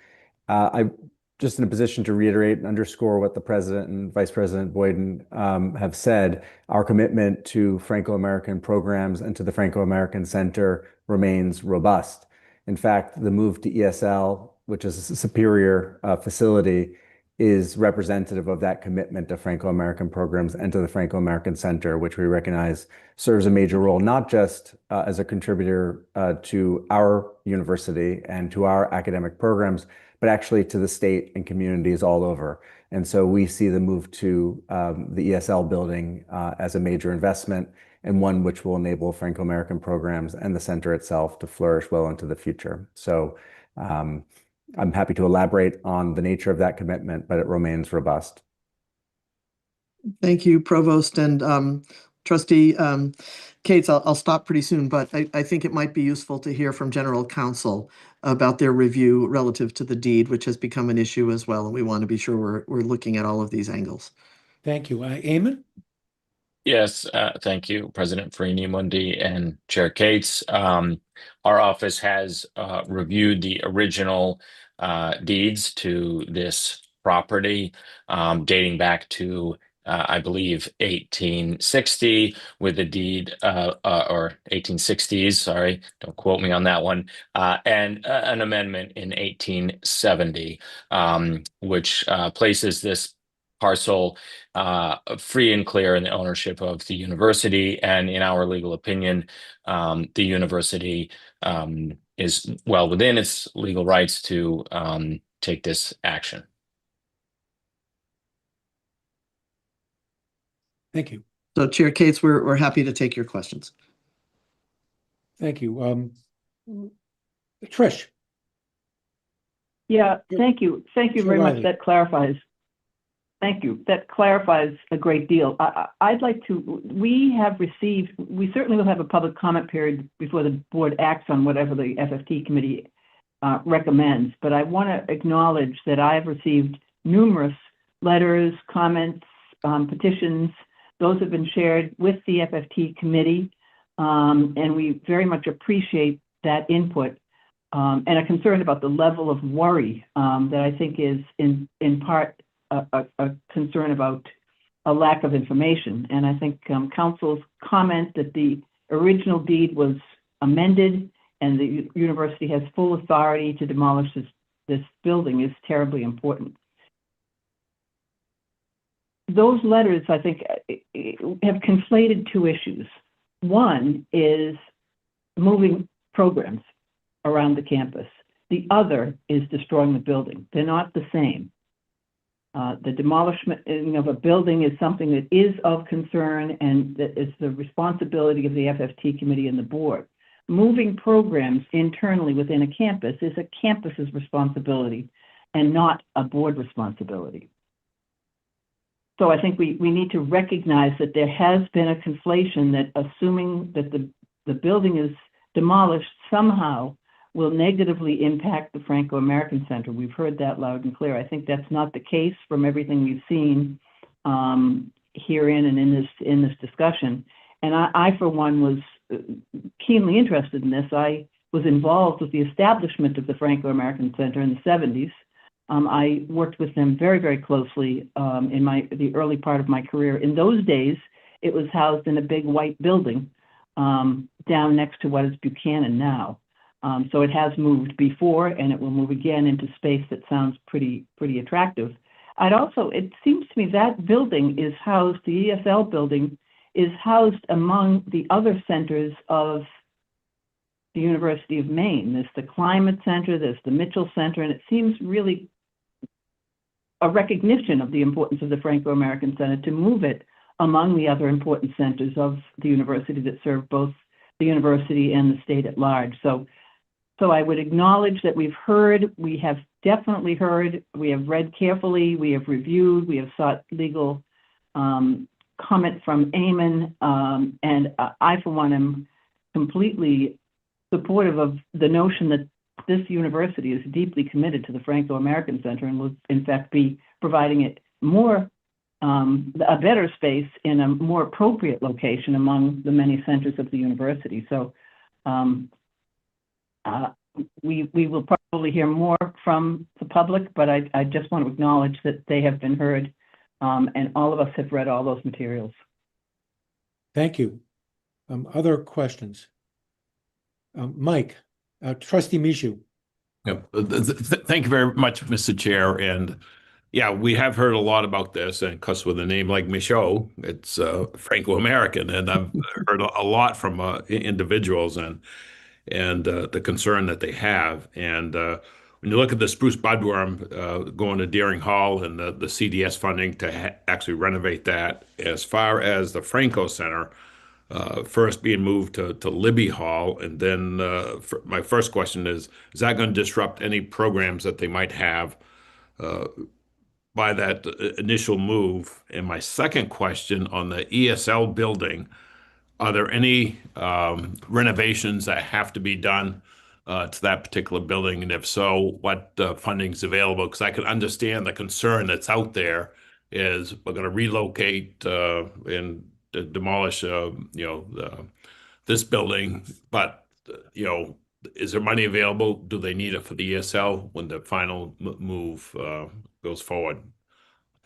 I'm just in a position to reiterate and underscore what the President and Vice President Boyden have said. Our commitment to Franco-American programs and to the Franco-American Center remains robust. In fact, the move to ESL, which is a superior facility, is representative of that commitment to Franco-American programs and to the Franco-American Center, which we recognize serves a major role, not just as a contributor to our university and to our academic programs, but actually to the state and communities all over. And so we see the move to the ESL building as a major investment, and one which will enable Franco-American programs and the center itself to flourish well into the future. So I'm happy to elaborate on the nature of that commitment, but it remains robust. Thank you, Provost and Trustee Cates. I'll stop pretty soon, but I think it might be useful to hear from General Counsel about their review relative to the deed, which has become an issue as well. And we want to be sure we're looking at all of these angles. Thank you. Eamon? Yes, thank you, President Farini-Mundi and Chair Cates. Our office has reviewed the original deeds to this property dating back to I believe 1860 with a deed or 1860s, sorry, don't quote me on that one, and an amendment in 1870, which places this parcel free and clear in the ownership of the university. And in our legal opinion, the university is well within its legal rights to take this action. Thank you. So Chair Cates, we're happy to take your questions. Thank you. Trish? Yeah, thank you. Thank you Chair very Riley. much. That clarifies. Thank you. That clarifies a great deal. I'd like to, we certainly will have a public comment period before the board acts on whatever the FFT committee recommends, but I want to acknowledge that I have received numerous letters, comments, petitions. Those have been shared with the FFT committee, and we very much appreciate that input, and a concern about the level of worry that I think is in part a concern about a lack of information. And I think council's comment that the original deed was amended and the university has full authority to demolish this building is terribly important. Those letters, I think, have conflated two issues. One is moving programs around the campus. The other is destroying the building. They're not the same. The demolishment of a building is something that is of concern, and that is the responsibility of the FFT committee and the board. Moving programs internally within a campus is a campus's responsibility and not a board responsibility. So I think we need to recognize that there has been a conflation that assuming that the building is demolished somehow will negatively impact the Franco-American Center. We've heard that loud and clear. I think that's not the case from everything we've seen herein and in this discussion. And I for one, was keenly interested in this. I was involved with the establishment of the Franco-American Center in the 70s. I worked with them very, very closely in the early part of my career. In those days, it was housed in a big white building down next to what is Buchanan now. So it has moved before, and it will move again into space that sounds pretty attractive. It seems to me that building is housed, the ESL building is housed among the other centers of the University of Maine. There's the Climate Center, there's the Mitchell Center, and it seems really a recognition of the importance of the Franco-American Center to move it among the other important centers of the university that serve both the university and the state at large. So I would acknowledge that we have definitely heard, we have read carefully, we have reviewed, we have sought legal comment from Eamon, and I, for one, am completely supportive of the notion that this university is deeply committed to the Franco-American Center and will, in fact, be providing it a better space in a more appropriate location among the many centers of the university. So we will probably hear more from the public, but I just want to acknowledge that they have been heard, and all of us have read all those materials. Thank you. Other questions? Mike, Trustee Michoud. Yeah, thank you very much, Mr. Chair. And yeah, we have heard a lot about this, and because with a name like Michaud, it's Franco-American, and I've heard a lot from individuals and the concern that they have. And when you look at the Spruce Budworm going to Deering Hall and the CDS funding to actually renovate that, as far as the Franco Center, first being moved to Libby Hall, and then my first question is that going to disrupt any programs that they might have by that initial move? And my second question on the ESL building, are there any renovations that have to be done to that particular building? And if so, what funding is available? Because I can understand the concern that's out there is we're going to relocate and demolish, this building, but, is there money available? Do they need it for the ESL when the final move goes forward?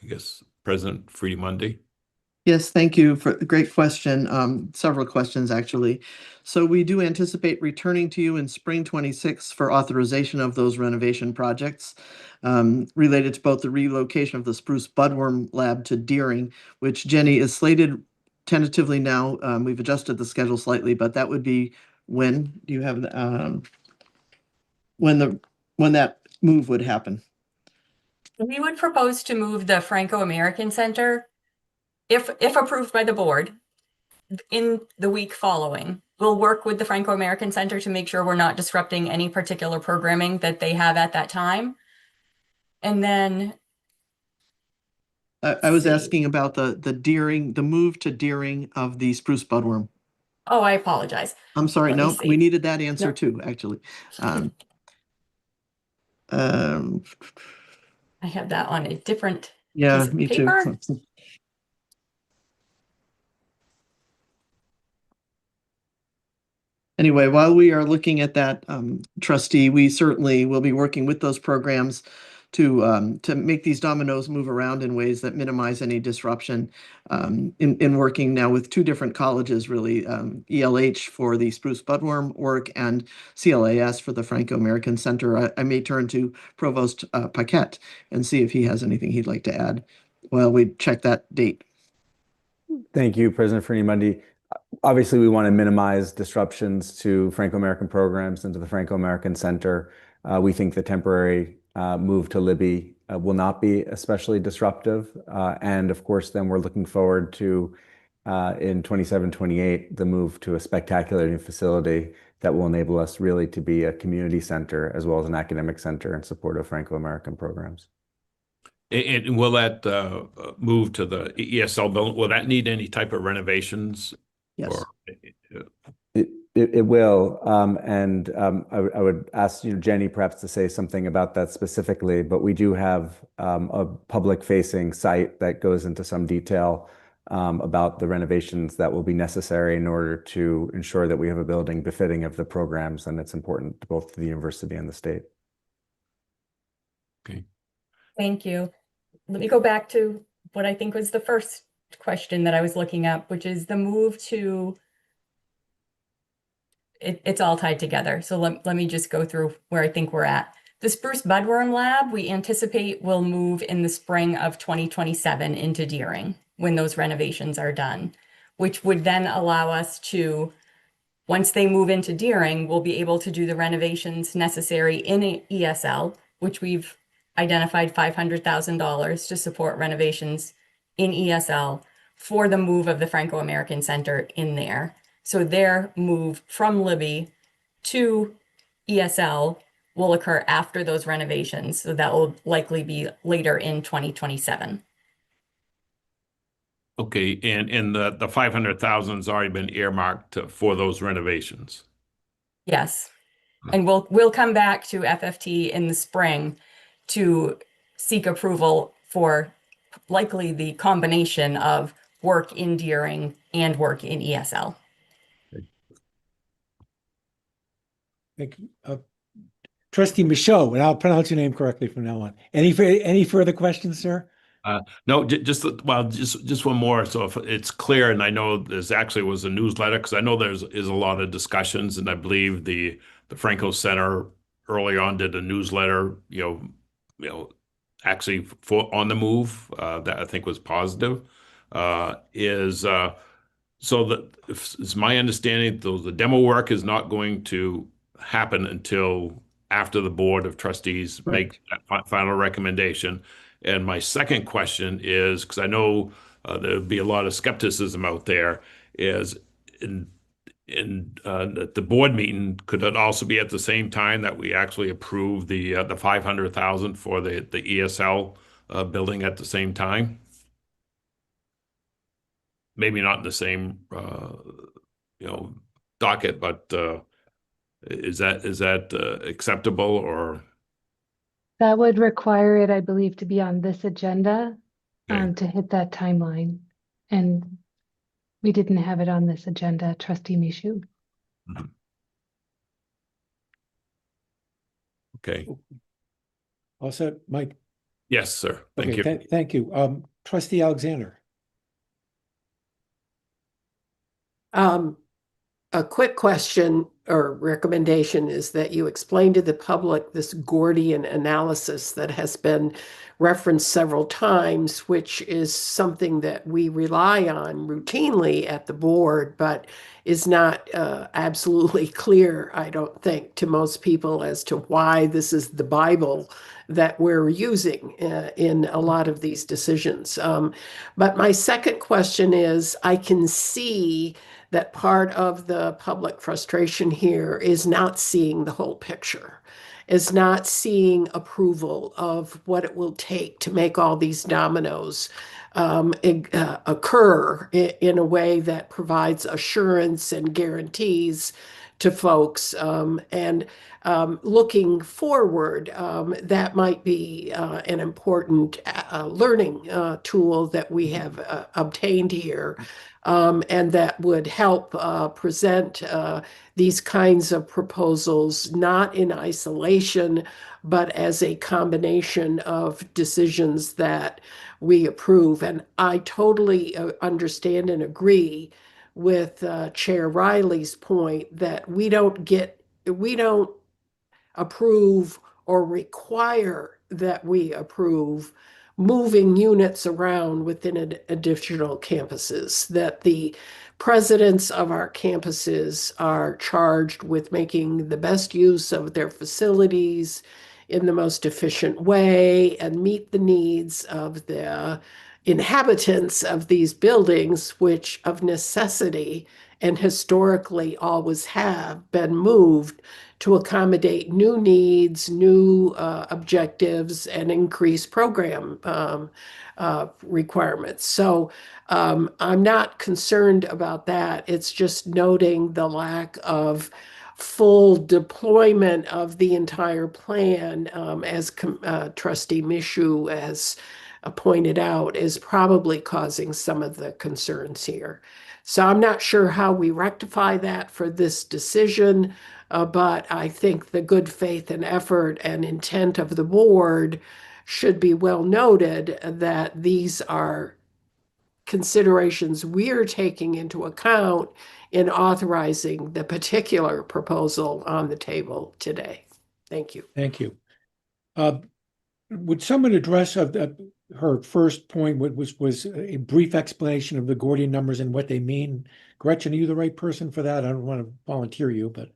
I guess President Friedi-Mundi. Yes, thank you for the great question. Several questions, actually. So we do anticipate returning to you in spring 26 for authorization of those renovation projects related to both the relocation of the Spruce Budworm Lab to Deering, which Jenny is slated tentatively now. We've adjusted the schedule slightly, but that would be when? Do you have when that move would happen? We would propose to move the Franco-American Center, if approved by the board, in the week following. We'll work with the Franco-American Center to make sure we're not disrupting any particular programming that they have at that time. And then I was asking about the Deering, the move to Deering of the Spruce Budworm. oh, I apologize. I'm sorry, Let me no, see. we needed that answer No. too, actually. I have that on a different Yeah, piece of me too. paper. Anyway, while we are looking at that, trustee, we certainly will be working with those programs to make these dominoes move around in ways that minimize any disruption. In working now with two different colleges, really, ELH for the Spruce Budworm work and CLAS for the Franco-American Center. I may turn to Provost Paquette and see if he has anything he'd like to add while we check that date. Thank you, President Friedi-Mundi. Obviously, we want to minimize disruptions to Franco-American programs and to the Franco-American Center. We think the temporary move to Libby will not be especially disruptive. And of course, then we're looking forward to, in 27-28, the move to a spectacular new facility that will enable us really to be a community center as well as an academic center in support of Franco-American programs. And will that move to the ESL building? Will that need any type of renovations? Yes. Or, It will, and I would ask Jenny perhaps to say something about that specifically, but we do have a public-facing site that goes into some detail about the renovations that will be necessary in order to ensure that we have a building befitting of the programs, and it's important to both the university and the state. Okay. Thank you. Let me go back to what I think was the first question that I was looking up, which is the move to, it's all tied together. So let me just go through where I think we're at. The Spruce Budworm Lab, we anticipate will move in the spring of 2027 into Deering when those renovations are done, which would then allow us to, once they move into Deering, we'll be able to do the renovations necessary in ESL, which we've identified $500,000 to support renovations in ESL for the move of the Franco-American Center in there. So their move from Libby to ESL will occur after those renovations. So that will likely be later in 2027. Okay, and the 500,000 has already been earmarked for those renovations. Yes. And we'll come back to FFT in the spring to seek approval for likely the combination of work in Deering and work in ESL. Thank you. Trustee Michaud, and I'll pronounce your name correctly from now on. Any further questions, sir? No, just one more. So if it's clear, and I know there's actually was a newsletter, because I know is a lot of discussions, and I believe the Franco Center early on did a newsletter, actually on the move that I think was positive. So that it's my understanding, though, the demo work is not going to happen until after the Board of Trustees Right. make that final recommendation. And my second question is, because I know there'll be a lot of skepticism out there, is at the board meeting, could it also be at the same time that we actually approve the 500,000 for the ESL building at the same time? Maybe not in the same docket, but is that acceptable, or? That would require it, I believe, to be on this agenda, Okay. to hit that timeline. And we didn't have it on this agenda, Trustee Mishu. Okay. All set, Mike? Yes, sir. Thank Okay, you. thank you. Trustee Alexander? A quick question or recommendation is that you explain to the public this Gordian analysis that has been referenced several times, which is something that we rely on routinely at the board, but is not absolutely clear, I don't think, to most people as to why this is the Bible that we're using in a lot of these decisions. But my second question is, I can see that part of the public frustration here is not seeing the whole picture, is not seeing approval of what it will take to make all these dominoes occur in a way that provides assurance and guarantees to folks. And looking forward, that might be an important learning tool that we have obtained here. And that would help present these kinds of proposals, not in isolation, but as a combination of decisions that we approve. And I totally understand and agree with Chair Riley's point that we don't approve or require that we approve moving units around within additional campuses, that the presidents of our campuses are charged with making the best use of their facilities in the most efficient way and meet the needs of the inhabitants of these buildings, which of necessity and historically always have been moved to accommodate new needs, new objectives, and increase program requirements. So I'm not concerned about that. It's just noting the lack of full deployment of the entire plan, as Trustee Mishu has pointed out, is probably causing some of the concerns here. So I'm not sure how we rectify that for this decision, but I think the good faith and effort and intent of the board should be well noted that these are considerations we're taking into account in authorizing the particular proposal on the table today. Thank you. Thank you. Would someone address her first point, was a brief explanation of the Gordian numbers and what they mean? Gretchen, are you the right person for that? I don't want to volunteer you, but.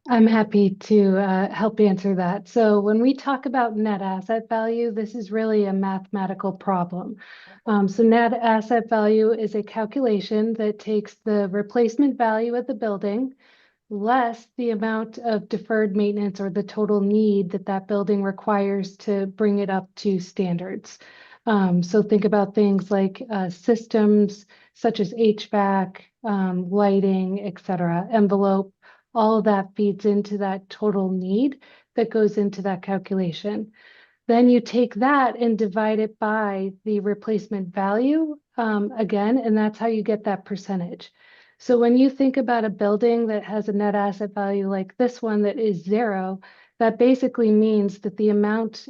I'm happy to help answer that. So when we talk about net asset value, this is really a mathematical problem. So net asset value is a calculation that takes the replacement value of the building less the amount of deferred maintenance or the total need that that building requires to bring it up to standards. So think about things like systems such as HVAC, lighting, etc., envelope. All of that feeds into that total need that goes into that calculation. Then you take that and divide it by the replacement value again, and that's how you get that percentage. So when you think about a building that has a net asset value like this one that is 0, that basically means that the amount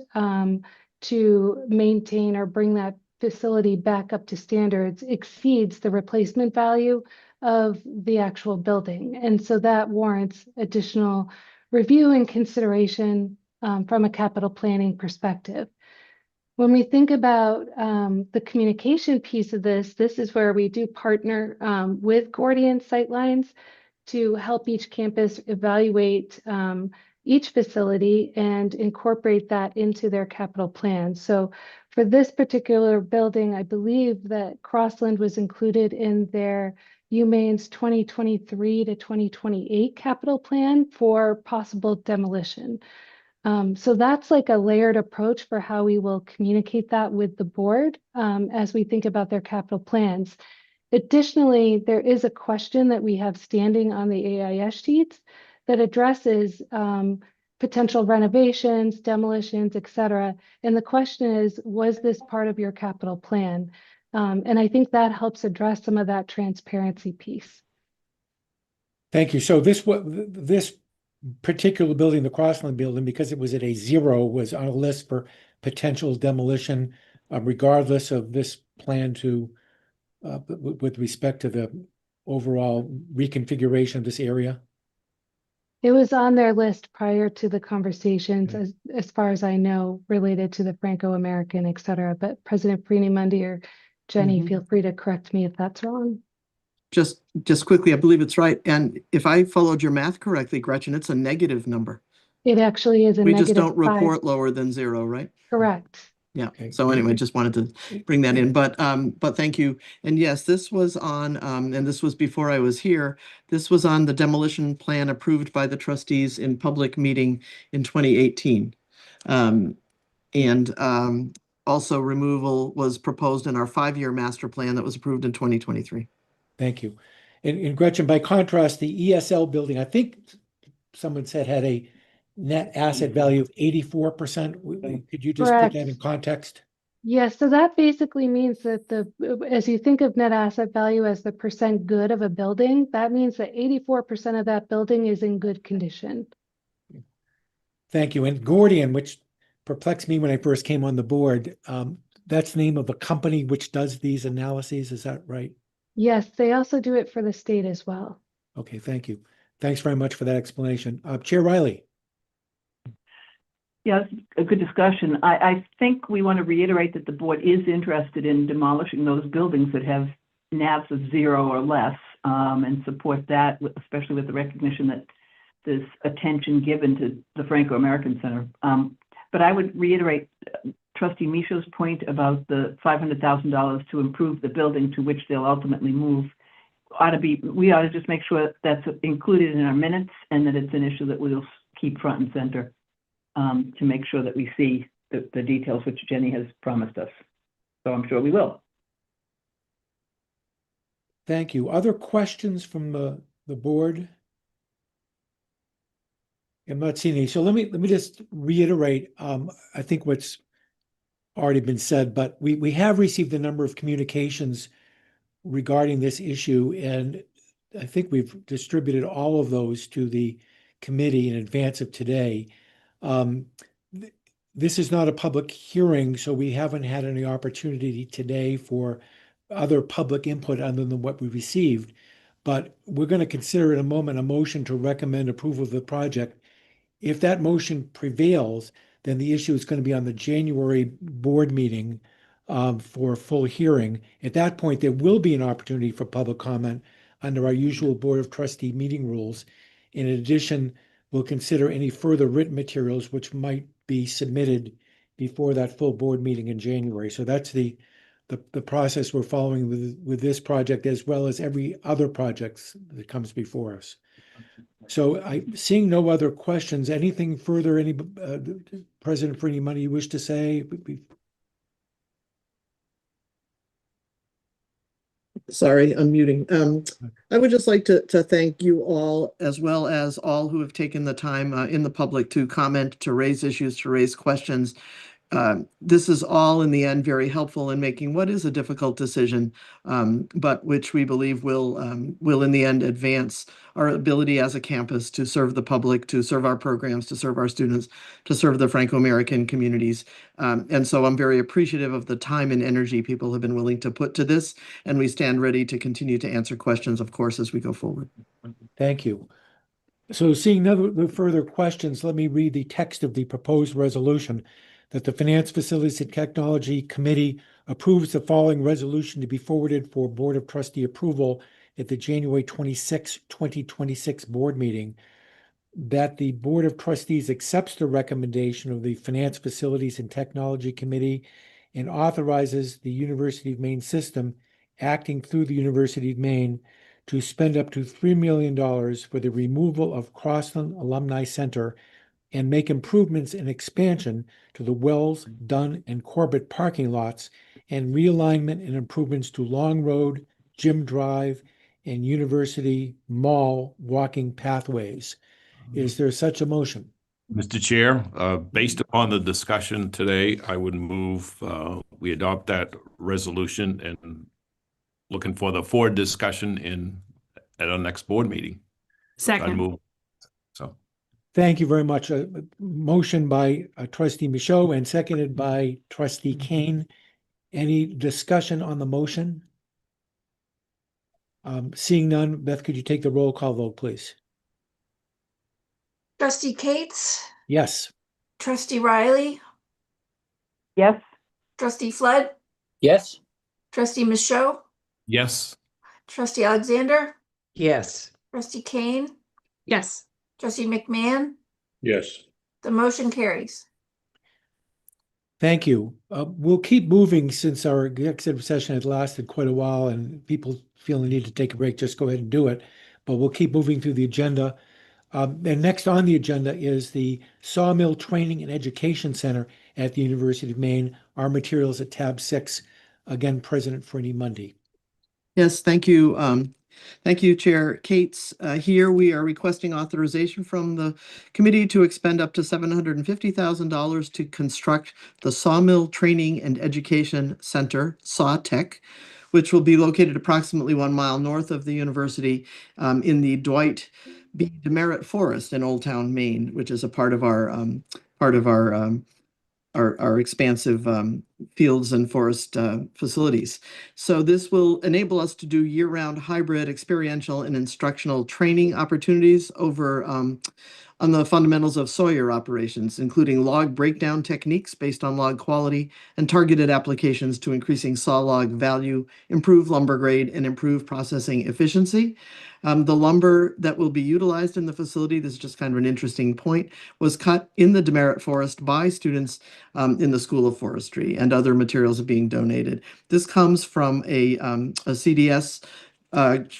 to maintain or bring that facility back up to standards exceeds the replacement value of the actual building. And so that warrants additional review and consideration from a capital planning perspective. When we think about the communication piece of this is where we do partner with Gordian Sightlines to help each campus evaluate each facility and incorporate that into their capital plan. So for this particular building, I believe that Crossland was included in their UMaine's 2023 to 2028 capital plan for possible demolition. So that's like a layered approach for how we will communicate that with the board as we think about their capital plans. Additionally, there is a question that we have standing on the AIS sheets that addresses potential renovations, demolitions, et cetera. And the question is, was this part of your capital plan? And I think that helps address some of that transparency piece. Thank you. So this particular building, the Crossland building, because it was at a 0, was on a list for potential demolition, regardless of this plan to, with respect to the overall reconfiguration of this area. It was on their list prior to the conversations, as far as I know, related to the Franco-American, et cetera. But President Farini-Mundy or Jenny, feel free to correct me if that's wrong. Just quickly, I believe it's right. And if I followed your math correctly, Gretchen, it's a negative number. It actually is a We negative just don't 5. report lower than 0, right? Correct. Yeah. Okay. So anyway, just wanted to bring that in, but thank you. And yes, this was on, and this was before I was here. This was on the demolition plan approved by the trustees in public meeting in 2018. Also removal was proposed in our 5-year master plan that was approved in 2023. Thank you. And Gretchen, by contrast, the ESL building, I think someone said had a net asset value of 84%. Could you just put that in context? Yes, so that basically means that as you think of net asset value as the percent good of a building, that means that 84% of that building is in good condition. Thank you. And Gordian, which perplexed me when I first came on the board, that's the name of a company which does these analyses. Is that right? Yes, they also do it for the state as well. Okay, thank you. Thanks very much for that explanation. Chair Riley. Yeah, it's a good discussion. I think we want to reiterate that the board is interested in demolishing those buildings that have NAVs of 0 or less, and support that, especially with the recognition that there's attention given to the Franco-American Center. But I would reiterate Trustee Michaud's point about the $500,000 to improve the building to which they'll ultimately move. We ought to just make sure that's included in our minutes and that it's an issue that we'll keep front and center. To make sure that we see the details which Jenny has promised us. So I'm sure we will. Thank you. Other questions from the board? I'm not seeing any. So let me just reiterate, I think what's already been said, but we have received a number of communications regarding this issue, and I think we've distributed all of those to the committee in advance of today. This is not a public hearing, so we haven't had any opportunity today for other public input other than what we received. But we're going to consider in a moment a motion to recommend approval of the project. If that motion prevails, then the issue is going to be on the January board meeting for a full hearing. At that point, there will be an opportunity for public comment under our usual Board of Trustee meeting rules. In addition, we'll consider any further written materials which might be submitted before that full board meeting in January. So that's the process we're following with this project, as well as every other projects that comes before us. So seeing no other questions, anything further, President Farini-Mundy, you wish to say? Sorry, unmuting. I would just like to thank you all, as well as all who have taken the time in the public to comment, to raise issues, to raise questions. This is all in the end very helpful in making what is a difficult decision, but which we believe will in the end advance our ability as a campus to serve the public, to serve our programs, to serve our students, to serve the Franco-American communities. And so I'm very appreciative of the time and energy people have been willing to put to this, and we stand ready to continue to answer questions, of course, as we go forward. Thank you. So seeing no further questions, let me read the text of the proposed resolution. That the Finance, Facilities, and Technology Committee approves the following resolution to be forwarded for Board of Trustee approval at the January 26, 2026 board meeting. that the Board of Trustees accepts the recommendation of the Finance, Facilities, and Technology Committee and authorizes the University of Maine system, acting through the University of Maine, to spend up to $3 million for the removal of Crossland Alumni Center and make improvements and expansion to the Wells, Dunn, and Corbett parking lots and realignment and improvements to Long Road, Jim Drive, and University Mall walking pathways. Is there such a motion? Mr. Chair, based upon the discussion today, I would move we adopt that resolution and looking for the forward discussion at our next board meeting. Second. I'd move. So. Thank you very much. A motion by Trustee Michaud and seconded by Trustee Kane. Any discussion on the motion? Seeing none, Beth, could you take the roll call vote, please? Trustee Cates, Yes. Trustee Riley, Yes. Trustee Flood, Yes. Trustee Michaud, Yes. Trustee Alexander, Yes. Trustee Kane, Yes. Trustee McMahon. Yes. The motion carries. Thank you. We'll keep moving since our executive session has lasted quite a while and people feel the need to take a break. Just go ahead and do it. But we'll keep moving through the agenda. And next on the agenda is the Sawmill Training and Education Center at the University of Maine. Our materials at tab 6. Again, President Fernie Mundy. Yes, thank you. Thank you, Chair Cates. Here we are requesting authorization from the committee to expend up to $750,000 to construct the Sawmill Training and Education Center, SawTech, which will be located approximately 1 mile north of the university in the Dwight B. Demerit Forest in Old Town, Maine, which is a part of our expansive fields and forest facilities. So this will enable us to do year-round hybrid experiential and instructional training opportunities over on the fundamentals of Sawyer operations, including log breakdown techniques based on log quality and targeted applications to increasing saw log value, improve lumber grade, and improve processing efficiency. The lumber that will be utilized in the facility, this is just kind of an interesting point, was cut in the Demerit Forest by students in the School of Forestry, and other materials are being donated. This comes from a CDS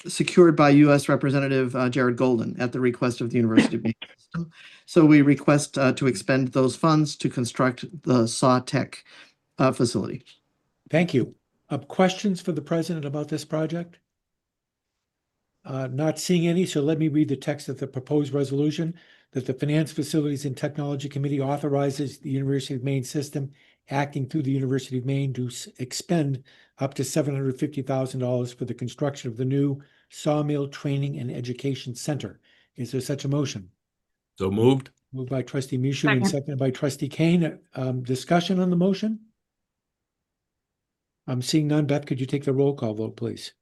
secured by U.S. Representative Jared Golden at the request of the University of Maine system. So we request to expend those funds to construct the SawTech facility. Thank you. Questions for the president about this project? Not seeing any, so let me read the text of the proposed resolution that the Finance, Facilities, and Technology Committee authorizes the University of Maine system, acting through the University of Maine, to expend up to $750,000 for the construction of the new Sawmill Training and Education Center. Is there such a motion? So moved. Moved by Trustee Michaud and seconded by Trustee Kane. Discussion on the motion? I'm seeing none. Beth, could you take the roll call vote, please?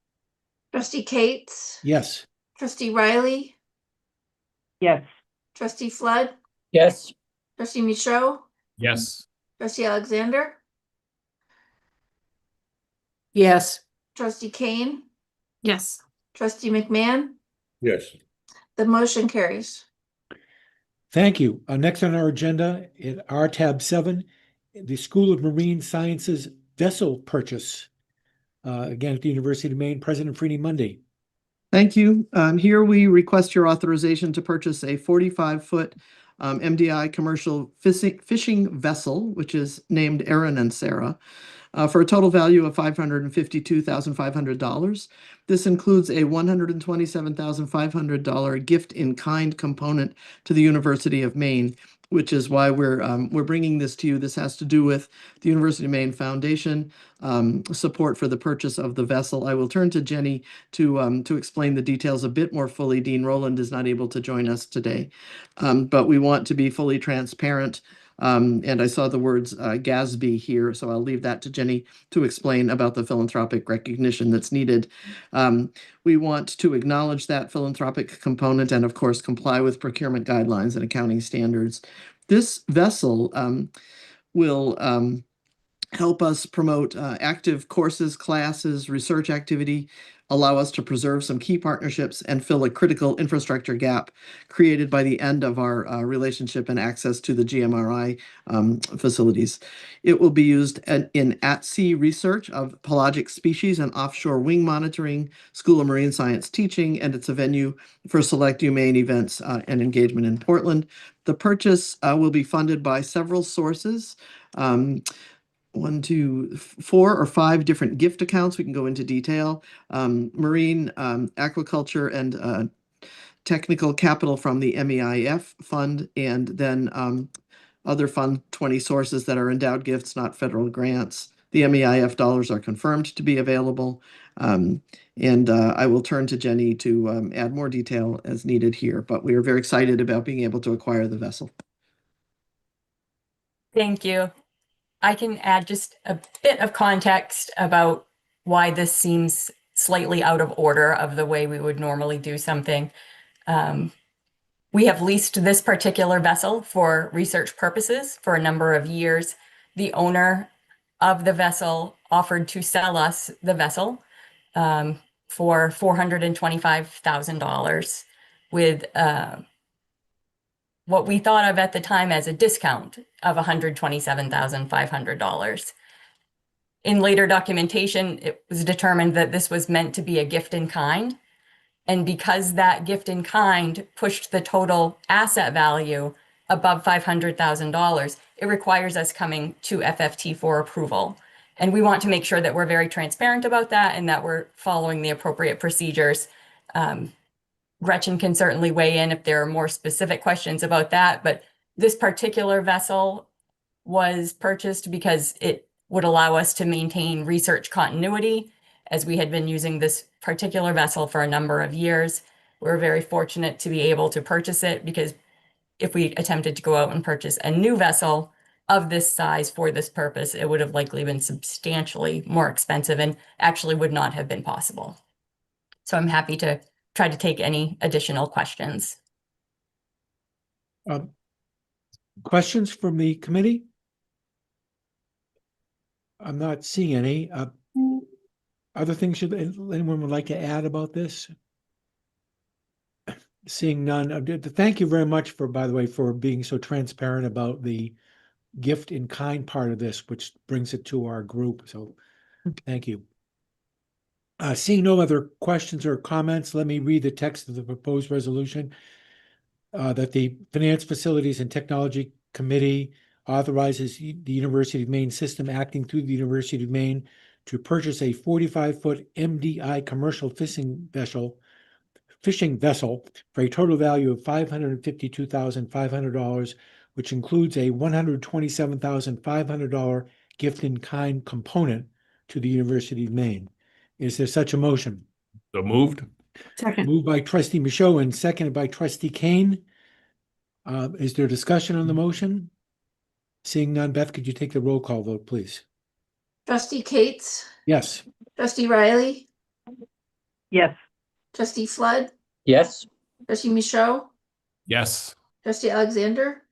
Trustee Cates, Yes. Trustee Riley, Yes. Trustee Flood, Yes. Trustee Michaud, Yes. Trustee Alexander, Yes. Trustee Kane, Yes. Trustee McMahon. Yes. The motion carries. Thank you. Next on our agenda, at our tab 7, the School of Marine Sciences vessel purchase. Again, at the University of Maine, President Fernie Mundy. Thank you. Here we request your authorization to purchase a 45-foot MDI commercial fishing vessel, which is named Aaron and Sarah, for a total value of $552,500. This includes a $127,500 gift-in-kind component to the University of Maine, which is why we're bringing this to you. This has to do with the University of Maine Foundation support for the purchase of the vessel. I will turn to Jenny to explain the details a bit more fully. Dean Rowland is not able to join us today, but we want to be fully transparent. And I saw the words GASB here, so I'll leave that to Jenny to explain about the philanthropic recognition that's needed. We want to acknowledge that philanthropic component and, of course, comply with procurement guidelines and accounting standards. This vessel will help us promote active courses, classes, research activity allow us to preserve some key partnerships and fill a critical infrastructure gap created by the end of our relationship and access to the GMRI facilities. It will be used in at-sea research of pelagic species and offshore wing monitoring, School of Marine Science teaching, and it's a venue for select humane events and engagement in Portland. The purchase will be funded by several sources. 1, 2, 4 or 5 different gift accounts. We can go into detail. Marine, aquaculture, and technical capital from the MEIF fund, and then other Fund 20 sources that are endowed gifts, not federal grants. The MEIF dollars are confirmed to be available. And I will turn to Jenny to add more detail as needed here, but we are very excited about being able to acquire the vessel. Thank you. I can add just a bit of context about why this seems slightly out of order of the way we would normally do something. We have leased this particular vessel for research purposes for a number of years. The owner of the vessel offered to sell us the vessel for $425,000 with what we thought of at the time as a discount of $127,500. In later documentation, it was determined that this was meant to be a gift in kind. And because that gift in kind pushed the total asset value above $500,000, it requires us coming to FFT for approval. And we want to make sure that we're very transparent about that and that we're following the appropriate procedures. Gretchen can certainly weigh in if there are more specific questions about that, but this particular vessel was purchased because it would allow us to maintain research continuity, as we had been using this particular vessel for a number of years. We're very fortunate to be able to purchase it, because if we attempted to go out and purchase a new vessel of this size for this purpose, it would have likely been substantially more expensive and actually would not have been possible. So I'm happy to try to take any additional questions. Questions from the committee? I'm not seeing any. Other things anyone would like to add about this? Seeing none. Thank you very much by the way, for being so transparent about the gift in kind part of this, which brings it to our group. So thank you. Seeing no other questions or comments, let me read the text of the proposed resolution. That the Finance, Facilities, and Technology Committee authorizes the University of Maine system acting through the University of Maine to purchase a 45-foot MDI commercial fishing vessel for a total value of $552,500, which includes a $127,500 gift in kind component to the University of Maine. Is there such a motion? So moved. Second. Moved by Trustee Michaud and seconded by Trustee Kane. Is there discussion on the motion? Seeing none, Beth, could you take the roll call vote, please? Trustee Cates, Yes. Trustee Riley, Yes. Trustee Flood, Yes. Trustee Michaud, Yes. Trustee Alexander,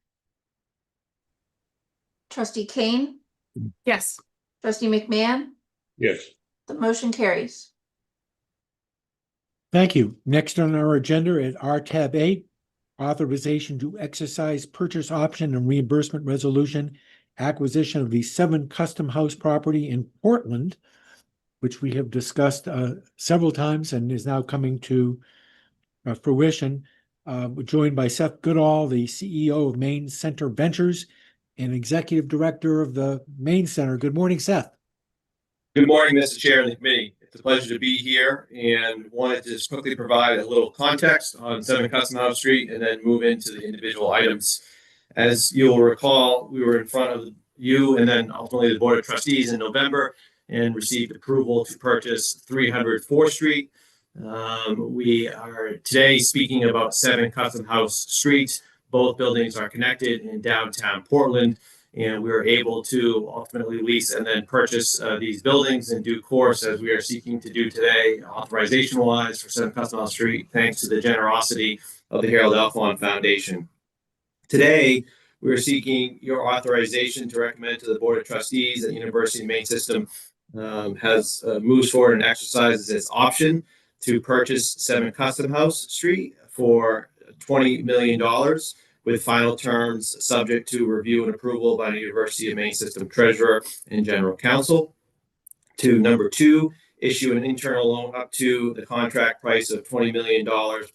Trustee Kane, Yes. Trustee McMahon. Yes. The motion carries. Thank you. Next on our agenda at R tab 8, authorization to exercise purchase option and reimbursement resolution, acquisition of the 7 Custom House property in Portland, which we have discussed several times and is now coming to fruition. We're joined by Seth Goodall, the CEO of Maine Center Ventures and Executive Director of the Maine Center. Good morning, Seth. Good morning, Mr. Chair and the committee. It's a pleasure to be here and wanted to just quickly provide a little context on 7 Custom House Street and then move into the individual items. As you'll recall, we were in front of you and then ultimately the Board of Trustees in November and received approval to purchase 300 4th Street. We are today speaking about 7 Custom House Street. Both buildings are connected in downtown Portland, and we were able to ultimately lease and then purchase these buildings in due course, as we are seeking to do today, authorization-wise for 7 Custom House Street, thanks to the generosity of the Harold Elfond Foundation. Today, we are seeking your authorization to recommend to the Board of Trustees that University of Maine System has moves forward and exercises its option to purchase 7 Custom House Street for $20 million with final terms subject to review and approval by the University of Maine System Treasurer and General Counsel. To number 2, issue an internal loan up to the contract price of $20 million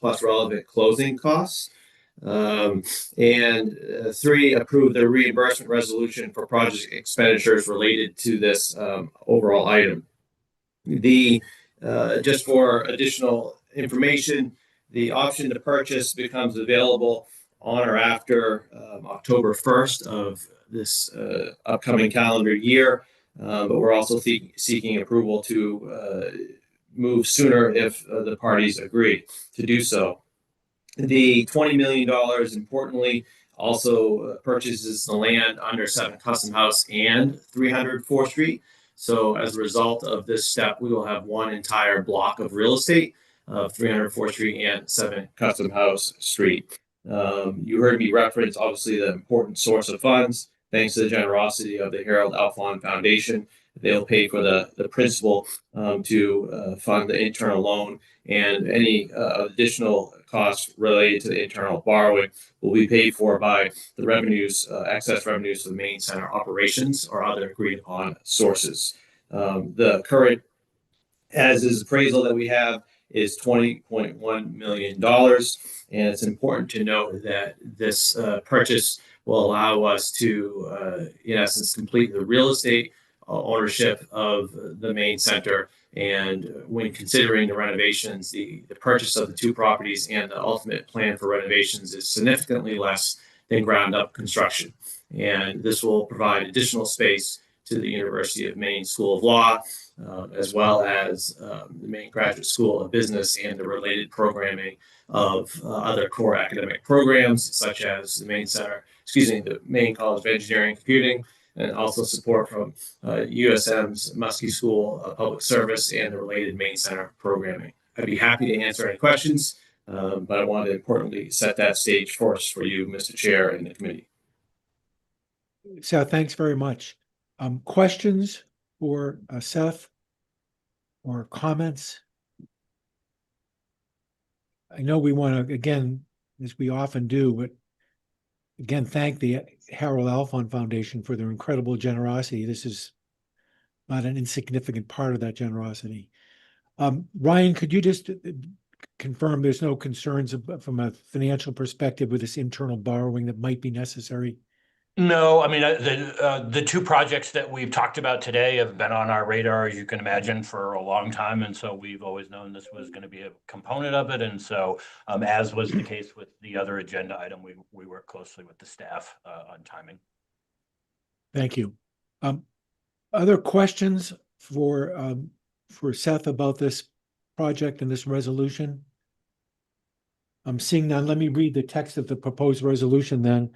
plus relevant closing costs. And 3, approve the reimbursement resolution for project expenditures related to this overall item. Just for additional information, the option to purchase becomes available on or after October 1st of this upcoming calendar year. But we're also seeking approval to move sooner if the parties agree to do so. The $20 million, importantly, also purchases the land under 7 Custom House and 300 4th Street. So as a result of this step, we will have one entire block of real estate of 300 4th Street and 7 Custom House Street. You heard me reference, obviously, the important source of funds. Thanks to the generosity of the Harold Alfond Foundation, they'll pay for the principal to fund the internal loan, and any additional costs related to the internal borrowing will be paid for by the revenues, excess revenues of the Maine Center operations or other agreed upon sources. The current as-is appraisal that we have is $20.1 million, and it's important to note that this purchase will allow us to, in essence, complete the real estate ownership of the Maine Center. And when considering the renovations, the purchase of the 2 properties and the ultimate plan for renovations is significantly less than ground-up construction. And this will provide additional space to the University of Maine School of Law, as well as the Maine Graduate School of Business and the related programming of other core academic programs, such as the the Maine College of Engineering and Computing, and also support from USM's Muskie School of Public Service and the related Maine Center programming. I'd be happy to answer any questions, but I wanted to importantly set that stage first for you, Mr. Chair, and the committee. Seth, thanks very much. Questions for Seth or comments? I know we want to, again, as we often do, but again, thank the Harold Alfond Foundation for their incredible generosity. This is not an insignificant part of that generosity. Ryan, could you just confirm there's no concerns from a financial perspective with this internal borrowing that might be necessary? No, I mean, the 2 projects that we've talked about today have been on our radar, as you can imagine, for a long time. And so we've always known this was going to be a component of it. And so as was the case with the other agenda item, we work closely with the staff on timing. Thank you. Other questions for Seth about this project and this resolution? I'm seeing none. Let me read the text of the proposed resolution then.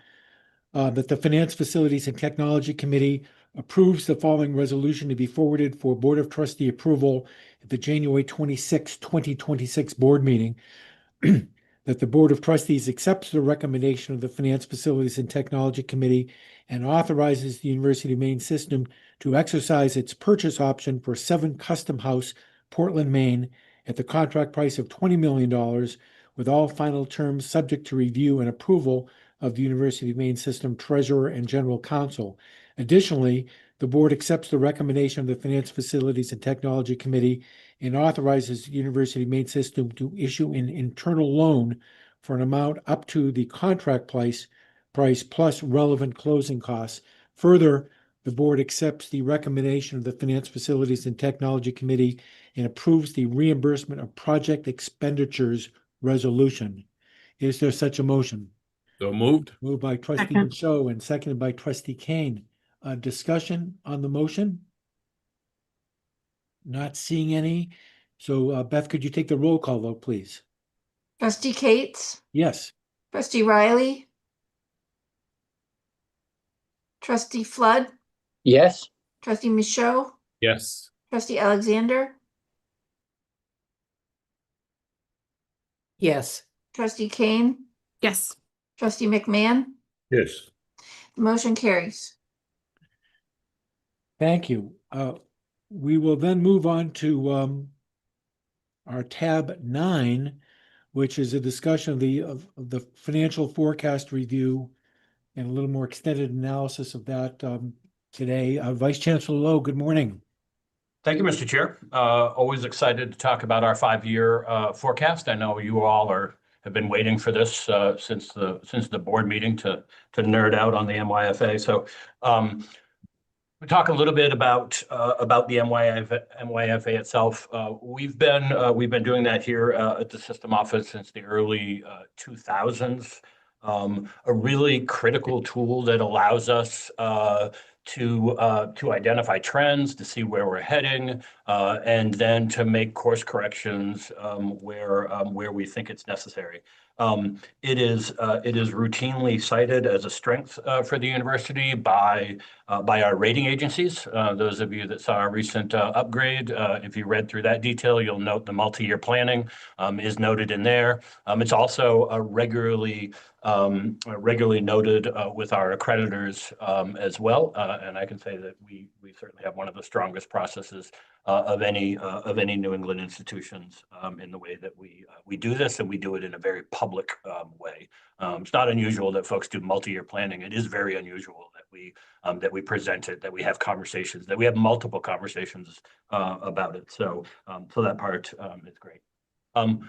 That the Finance, Facilities, and Technology Committee approves the following resolution to be forwarded for Board of Trustee approval at the January 26, 2026 board meeting. That the Board of Trustees accepts the recommendation of the Finance, Facilities, and Technology Committee and authorizes the University of Maine System to exercise its purchase option for 7 Custom House, Portland, Maine, at the contract price of $20 million, with all final terms subject to review and approval of the University of Maine System Treasurer and General Counsel. Additionally, the board accepts the recommendation of the Finance, Facilities, and Technology Committee and authorizes the University of Maine System to issue an internal loan for an amount up to the contract price plus relevant closing costs. Further, the board accepts the recommendation of the Finance, Facilities, and Technology Committee and approves the reimbursement of project expenditures resolution. Is there such a motion? So moved. Moved by Trustee Michaud and seconded by Trustee Kane. Discussion on the motion? Not seeing any. So Beth, could you take the roll call vote, please? Trustee Cates, Yes. Trustee Riley, Trustee Flood, Yes. Trustee Michaud, Yes. Trustee Alexander, Yes. Trustee Kane, Yes. Trustee McMahon. Yes. The motion carries. Thank you. We will then move on to our tab 9, which is a discussion of the financial forecast review and a little more extended analysis of that today. Vice Chancellor Lowe, good morning. Thank you, Mr. Chair. Always excited to talk about our 5-year forecast. I know you all have been waiting for this since the board meeting to nerd out on the MYFA. So we talk a little bit about the MYFA itself. We've been doing that here at the system office since the early 2000s. A really critical tool that allows us to identify trends, to see where we're heading, and then to make course corrections where we think it's necessary. It is routinely cited as a strength for the university by our rating agencies. Those of you that saw our recent upgrade, if you read through that detail, you'll note the multi-year planning is noted in there. It's also regularly noted with our accreditors as well, and I can say that we certainly have one of the strongest processes of any New England institutions in the way that we do this, and we do it in a very public way. It's not unusual that folks do multi-year planning. It is very unusual that we present it, that we have conversations, that we have multiple conversations about it. So that part is great.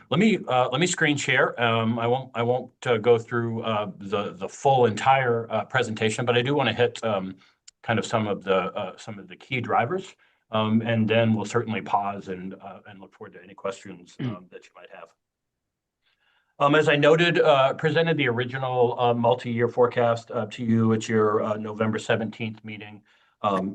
Let me screen share. I won't go through the full entire presentation, but I do want to hit kind of some of the key drivers, and then we'll certainly pause and look forward to any questions that you might have. As I noted, presented the original multi-year forecast to you at your November 17th meeting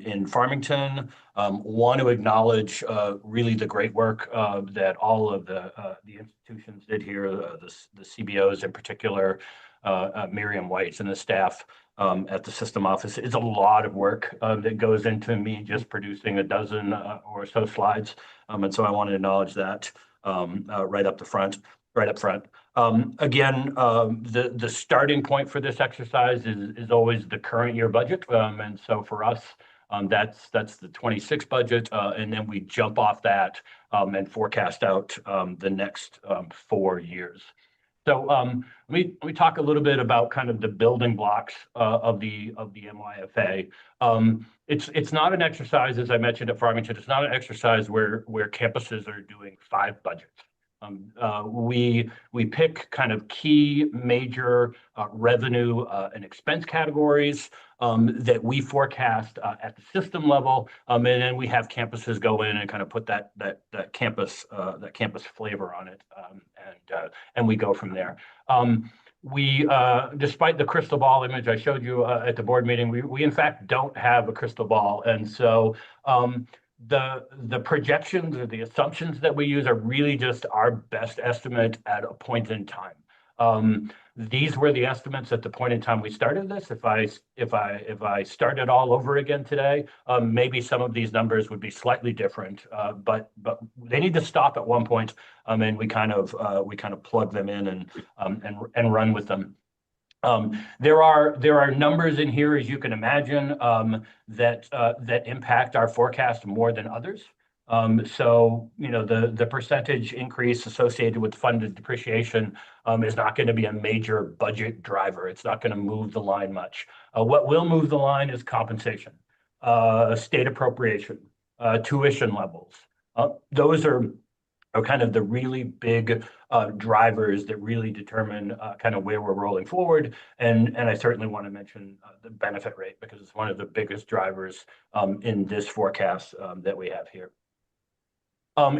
in Farmington. Want to acknowledge really the great work that all of the institutions did here, the CBOs in particular, Miriam White and the staff at the system office. It's a lot of work that goes into me just producing a dozen or so slides, and so I want to acknowledge that right up front. Again, the starting point for this exercise is always the current year budget, and so for us, that's the 26 budget, and then we jump off that and forecast out the next 4 years. So let me talk a little bit about kind of the building blocks of the MYFA. It's not an exercise, as I mentioned at Farmington. It's not an exercise where campuses are doing 5 budgets. We pick kind of key major revenue and expense categories that we forecast at the system level, and then we have campuses go in and kind of put that campus flavor on it, and we go from there. We, despite the crystal ball image I showed you at the board meeting, we in fact don't have a crystal ball, and so the projections or the assumptions that we use are really just our best estimate at a point in time. These were the estimates at the point in time we started this. If I started all over again today, maybe some of these numbers would be slightly different, but they need to stop at one point, and we kind of plug them in and run with them. There are numbers in here, as you can imagine, that impact our forecast more than others. So, you know, the percentage increase associated with funded depreciation is not going to be a major budget driver. It's not going to move the line much. What will move the line is compensation, state appropriation, tuition levels. Those are kind of the really big drivers that really determine kind of where we're rolling forward. And I certainly want to mention the benefit rate, because it's one of the biggest drivers in this forecast that we have here.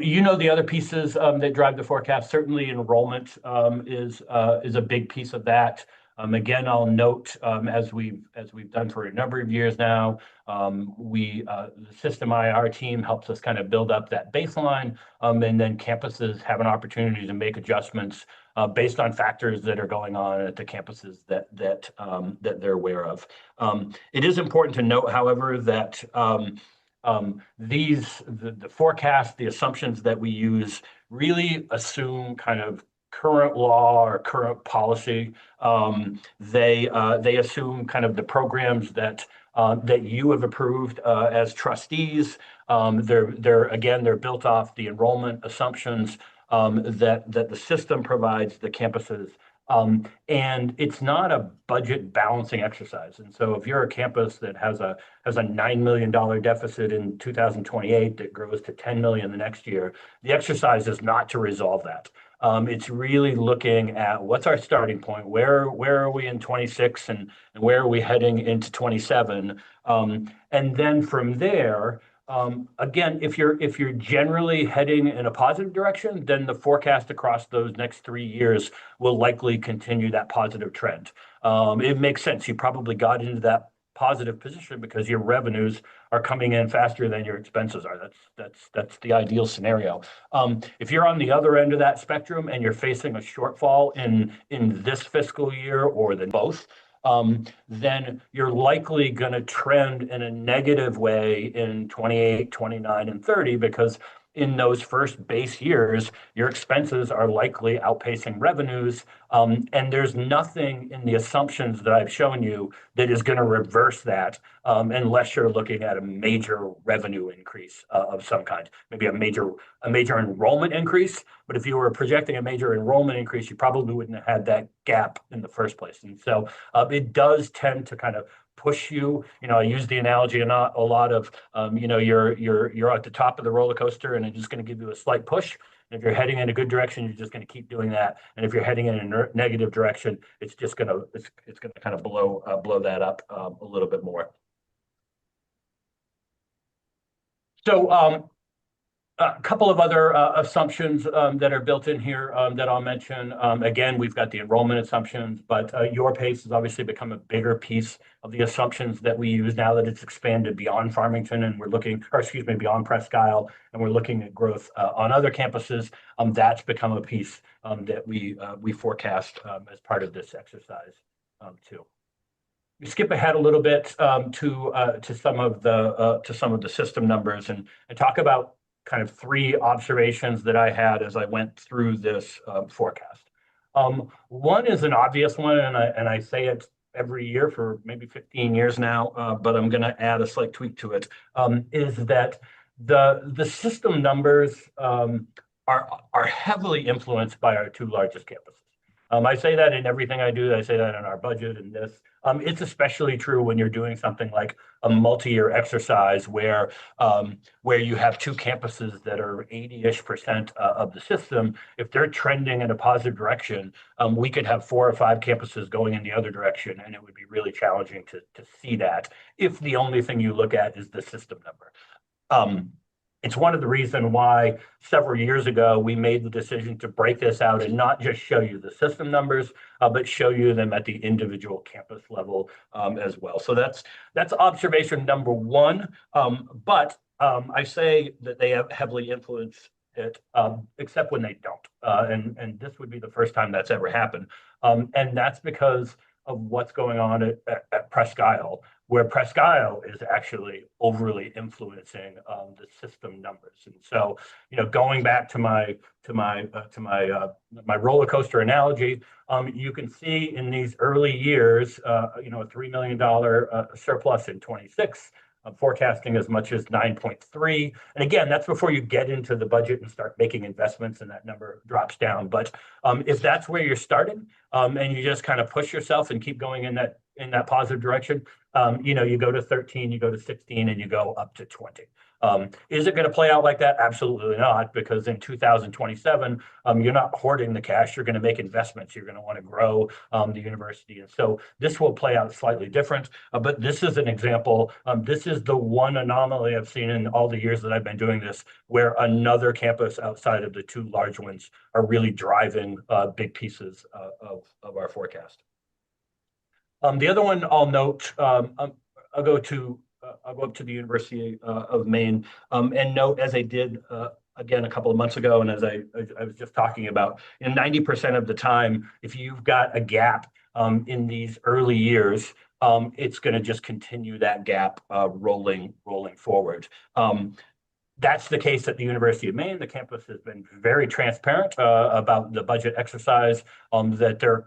You know, the other pieces that drive the forecast, certainly enrollment is a big piece of that. Again, I'll note, as we've done for a number of years now, the system IR team helps us kind of build up that baseline, and then campuses have an opportunity to make adjustments based on factors that are going on at the campuses that they're aware of. It is important to note, however, that the forecast, the assumptions that we use really assume kind of current law or current policy. They assume kind of the programs that you have approved as trustees. They're built off the enrollment assumptions that the system provides the campuses. And it's not a budget balancing exercise. And so if you're a campus that has a $9 million deficit in 2028 that grows to 10 million the next year, the exercise is not to resolve that. It's really looking at what's our starting point, where are we in 26 and where are we heading into 27? And then from there, again, if you're generally heading in a positive direction, then the forecast across those next 3 years will likely continue that positive trend. It makes sense. You probably got into that positive position because your revenues are coming in faster than your expenses are. That's the ideal scenario. If you're on the other end of that spectrum and you're facing a shortfall in this fiscal year or then both, then you're likely going to trend in a negative way in 28, 29, and 30 because in those first base years, your expenses are likely outpacing revenues. And there's nothing in the assumptions that I've shown you that is going to reverse that unless you're looking at a major revenue increase of some kind, maybe a major enrollment increase. But if you were projecting a major enrollment increase, you probably wouldn't have had that gap in the first place. And so it does tend to kind of push you. I use the analogy a lot of, you're at the top of the roller coaster and it's just going to give you a slight push. And if you're heading in a good direction, you're just going to keep doing that. And if you're heading in a negative direction, it's just going to, it's going to kind of blow that up a little bit more. So a couple of other assumptions that are built in here that I'll mention. Again, we've got the enrollment assumptions, but Your Pace has obviously become a bigger piece of the assumptions that we use now that it's expanded beyond Farmington and beyond Presque Isle, and we're looking at growth on other campuses. That's become a piece that we forecast as part of this exercise too. We skip ahead a little bit to some of the system numbers and talk about kind of 3 observations that I had as I went through this forecast. One is an obvious one, and I say it every year for maybe 15 years now, but I'm going to add a slight tweak to it, is that the system numbers are heavily influenced by our 2 largest campuses. I say that in everything I do. I say that in our budget and this. It's especially true when you're doing something like a multi-year exercise where you have 2 campuses that are 80-ish% of the system. If they're trending in a positive direction, we could have 4 or 5 campuses going in the other direction, and it would be really challenging to see that if the only thing you look at is the system number. It's one of the reasons why several years ago we made the decision to break this out and not just show you the system numbers, but show you them at the individual campus level as well. So that's observation number 1. But I say that they have heavily influenced it, except when they don't. And this would be the first time that's ever happened. And that's because of what's going on at Presque Isle, where Presque Isle is actually overly influencing the system numbers. And so, going back to my roller coaster analogy, you can see in these early years, a $3 million surplus in 26. Forecasting as much as 9.3. And again, that's before you get into the budget and start making investments and that number drops down. But if that's where you're starting and you just kind of push yourself and keep going in that positive direction, you go to 13, you go to 16, and you go up to 20. Is it going to play out like that? Absolutely not, because in 2027, you're not hoarding the cash. You're going to make investments. You're going to want to grow the university. And so this will play out slightly different. But this is an example. This is the one anomaly I've seen in all the years that I've been doing this, where another campus outside of the 2 large ones are really driving big pieces of our forecast. The other one I'll note, I'll go up to the University of Maine and note, as I did again a couple of months ago, and as I was just talking about, 90% of the time, if you've got a gap in these early years, it's going to just continue that gap rolling forward. That's the case at the University of Maine. The campus has been very transparent about the budget exercise that they're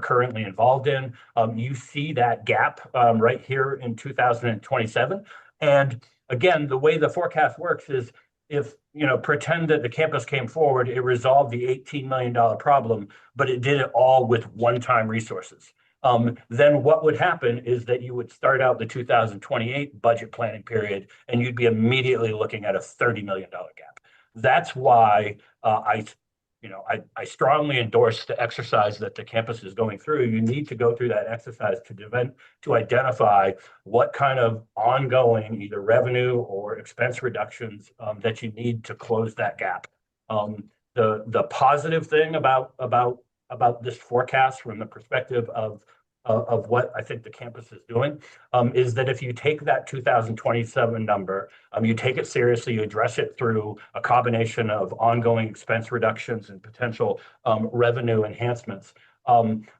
currently involved in. You see that gap right here in 2027. And again, the way the forecast works is if, pretend that the campus came forward, it resolved the $18 million problem, but it did it all with one-time resources. Then what would happen is that you would start out the 2028 budget planning period and you'd be immediately looking at a $30 million gap. That's why I strongly endorse the exercise that the campus is going through. You need to go through that exercise to identify what kind of ongoing either revenue or expense reductions that you need to close that gap. The positive thing about this forecast from the perspective of what I think the campus is doing is that if you take that 2027 number, you take it seriously, you address it through a combination of ongoing expense reductions and potential revenue enhancements,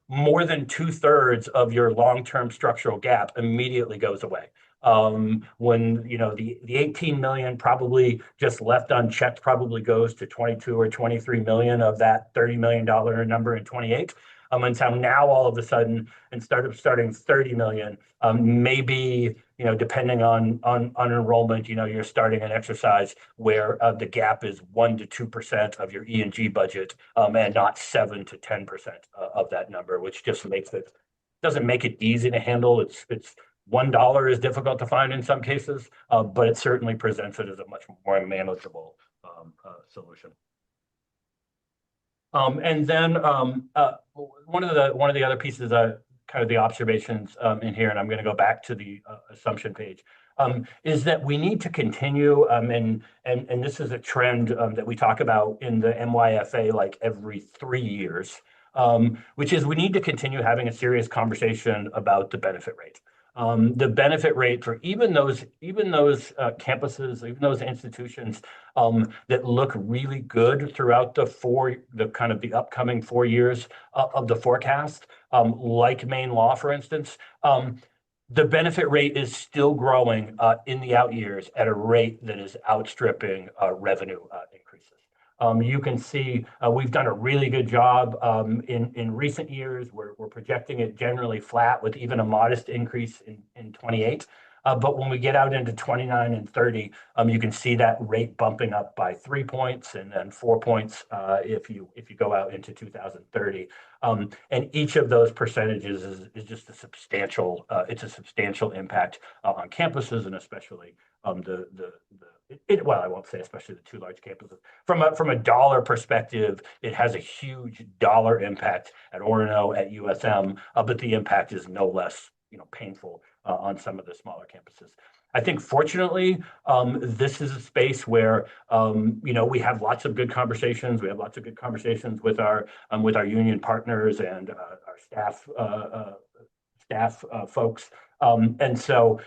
more than 2/3 of your long-term structural gap immediately goes away. When the 18 million probably just left unchecked probably goes to 22 or 23 million of that $30 million number in 28. And so now all of a sudden, instead of starting 30 million, maybe, depending on enrollment, you're starting an exercise where the gap is 1% to 2% of your E&G budget, and not 7 to 10% of that number, which just doesn't make it easy to handle. It's $1 is difficult to find in some cases, but it certainly presents it as a much more manageable solution. And then one of the other pieces, kind of the observations in here, and I'm going to go back to the assumption page, is that we need to continue, and this is a trend that we talk about in the MYFA like every 3 years, which is we need to continue having a serious conversation about the benefit rate. The benefit rate for even those campuses, even those institutions that look really good throughout the upcoming 4 years of the forecast, like Maine Law, for instance, the benefit rate is still growing in the out years at a rate that is outstripping revenue increases. You can see we've done a really good job in recent years. We're projecting it generally flat with even a modest increase in 28. But when we get out into 29 and 30, you can see that rate bumping up by 3 points and then 4 points if you go out into 2030. And each of those percentages is just a substantial impact on campuses, and especially well, I won't say especially the two large campuses. From a dollar perspective, it has a huge dollar impact at Orono, at USM, but the impact is no less painful on some of the smaller campuses. I think fortunately, this is a space where we have lots of good conversations. We have lots of good conversations with our union partners and our staff folks. And so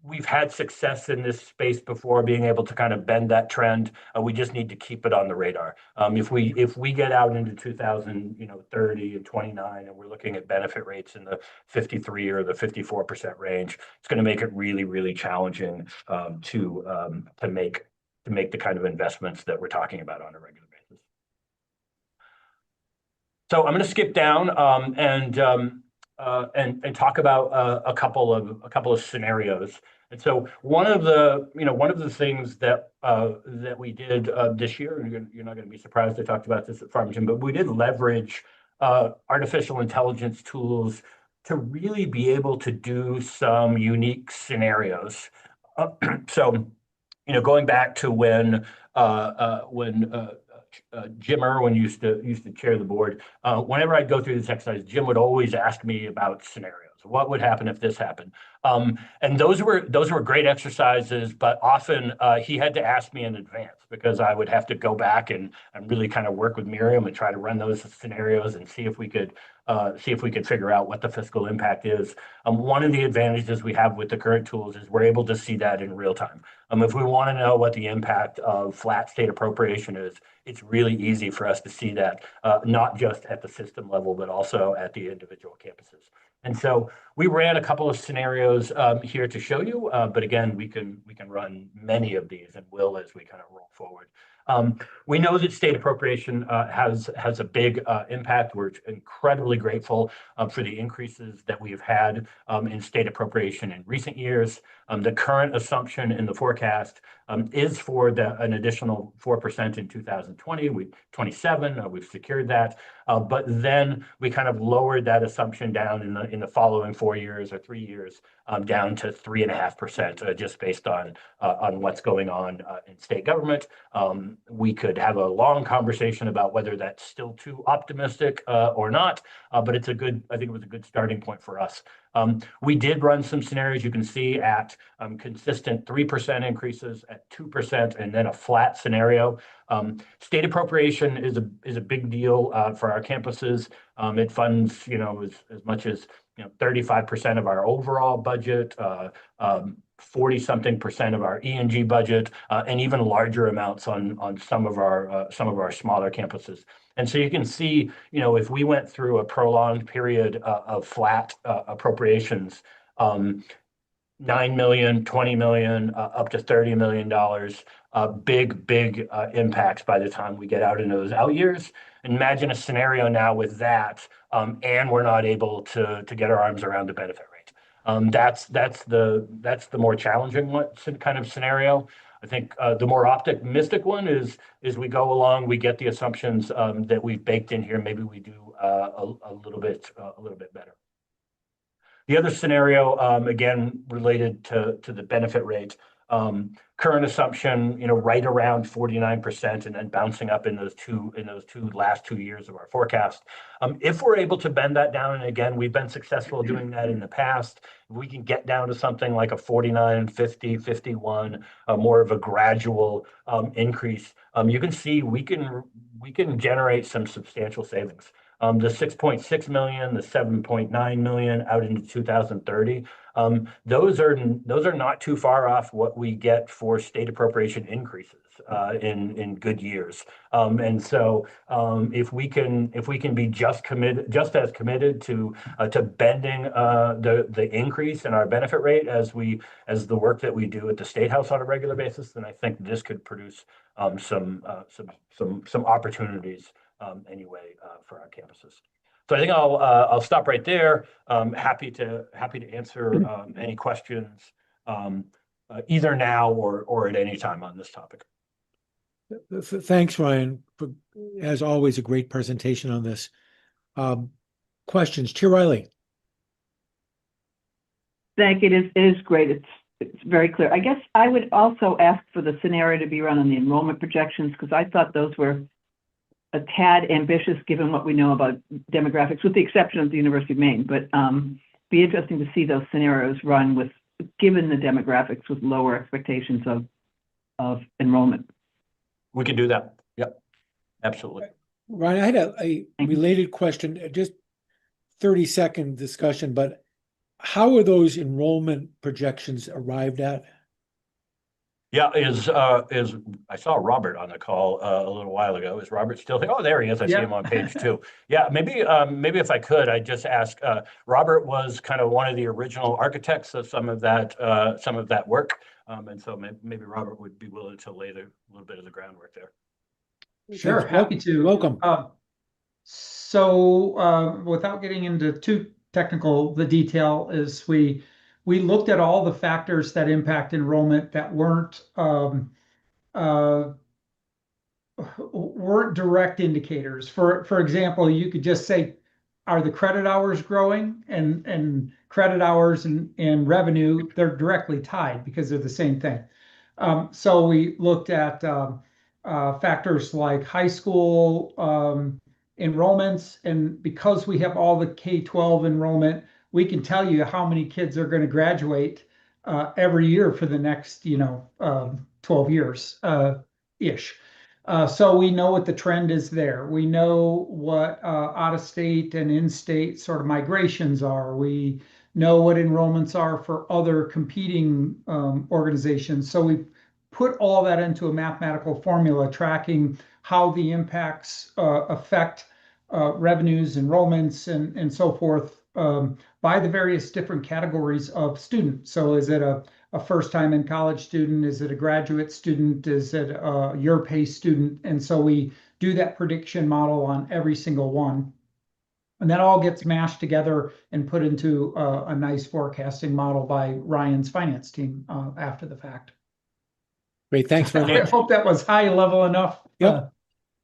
we've had success in this space before, being able to kind of bend that trend. We just need to keep it on the radar. If we get out into 2030 and 29, and we're looking at benefit rates in the 53 or the 54% range, it's going to make it really, really challenging to make the kind of investments that we're talking about on a regular basis. So I'm going to skip down and talk about a couple of scenarios. And so one of the things that we did this year, and you're not going to be surprised I talked about this at Farmington, but we did leverage artificial intelligence tools to really be able to do some unique scenarios. So, going back to when Jim Irwin used to chair the board, whenever I'd go through this exercise, Jim would always ask me about scenarios. What would happen if this happened? And those were great exercises, but often he had to ask me in advance because I would have to go back and really kind of work with Miriam and try to run those scenarios and see if we could figure out what the fiscal impact is. One of the advantages we have with the current tools is we're able to see that in real time. If we want to know what the impact of flat state appropriation is, it's really easy for us to see that, not just at the system level, but also at the individual campuses. And so so we ran a couple of scenarios here to show you, but again, we can run many of these and will as we kind of roll forward. We know that state appropriation has a big impact. We're incredibly grateful for the increases that we have had in state appropriation in recent years. The current assumption in the forecast is for an additional 4% in 2020. 27, we've secured that. But then we kind of lowered that assumption down in the following 4 years or 3 years down to 3.5%, just based on what's going on in state government. We could have a long conversation about whether that's still too optimistic or not, but I think it was a good starting point for us. We did run some scenarios you can see at consistent 3% increases, at 2%, and then a flat scenario. State appropriation is a big deal for our campuses. It funds, as much as 35% of our overall budget, 40-something% of our E&G budget, and even larger amounts on some of our smaller campuses. And so you can see, if we went through a prolonged period of flat appropriations, $9 million, $20 million, up to $30 million, big impacts by the time we get out into those out years. Imagine a scenario now with that, and we're not able to get our arms around the benefit rate. That's the more challenging kind of scenario. I think the more optimistic one is we go along, we get the assumptions that we've baked in here. Maybe we do a little bit better. The other scenario, again, related to the benefit rate, current assumption, right around 49%, and then bouncing up in those last 2 years of our forecast. If we're able to bend that down, and again, we've been successful doing that in the past, if we can get down to something like a 49, 50, 51, more of a gradual increase, you can see we can generate some substantial savings. The 6.6 million, the 7.9 million out into 2030. Those are not too far off what we get for state appropriation increases in good years. And so if we can be just as committed to bending the increase in our benefit rate as the work that we do at the State House on a regular basis, then I think this could produce some opportunities anyway for our campuses. So I think I'll stop right there. Happy to answer any questions either now or at any time on this topic. Thanks, Ryan, for, as always, a great presentation on this. Questions? Chair Riley. Thank you. It is great. It's very clear. I guess I would also ask for the scenario to be run on the enrollment projections, because I thought those were a tad ambitious given what we know about demographics, with the exception of the University of Maine. But be interesting to see those scenarios run given the demographics with lower expectations of enrollment. We can do that. Yep, absolutely. Ryan, I had a related question, just 30-second discussion, but how are those enrollment projections arrived at? Yeah, I saw Robert on the call a little while ago. Is Robert still here? Oh, there he is. I see him on page 2. Yeah, maybe if I could, I'd just ask. Robert was kind of one of the original architects of some of that work, and so maybe Robert would be willing to lay a little bit of the groundwork there. Sure, happy to. Welcome. So without getting into too technical, the detail is we looked at all the factors that impact enrollment that weren't direct indicators. For example, you could just say, are the credit hours growing? And credit hours and revenue, they're directly tied because they're the same thing. So we looked at factors like high school enrollments, and because we have all the K-12 enrollment, we can tell you how many kids are going to graduate every year for the next 12 years ish. So we know what the trend is there. We know what out-of-state and in-state sort of migrations are. We know what enrollments are for other competing organizations. So we put all that into a mathematical formula tracking how the impacts affect revenues, enrollments, and so forth by the various different categories of student. So is it a first time in college student? Is it a graduate student? Is it a your pace student? And so we do that prediction model on every single one. And that all gets mashed together and put into a nice forecasting model by Ryan's finance team after the fact. Great, thanks very I much. hope that was high level enough Yep.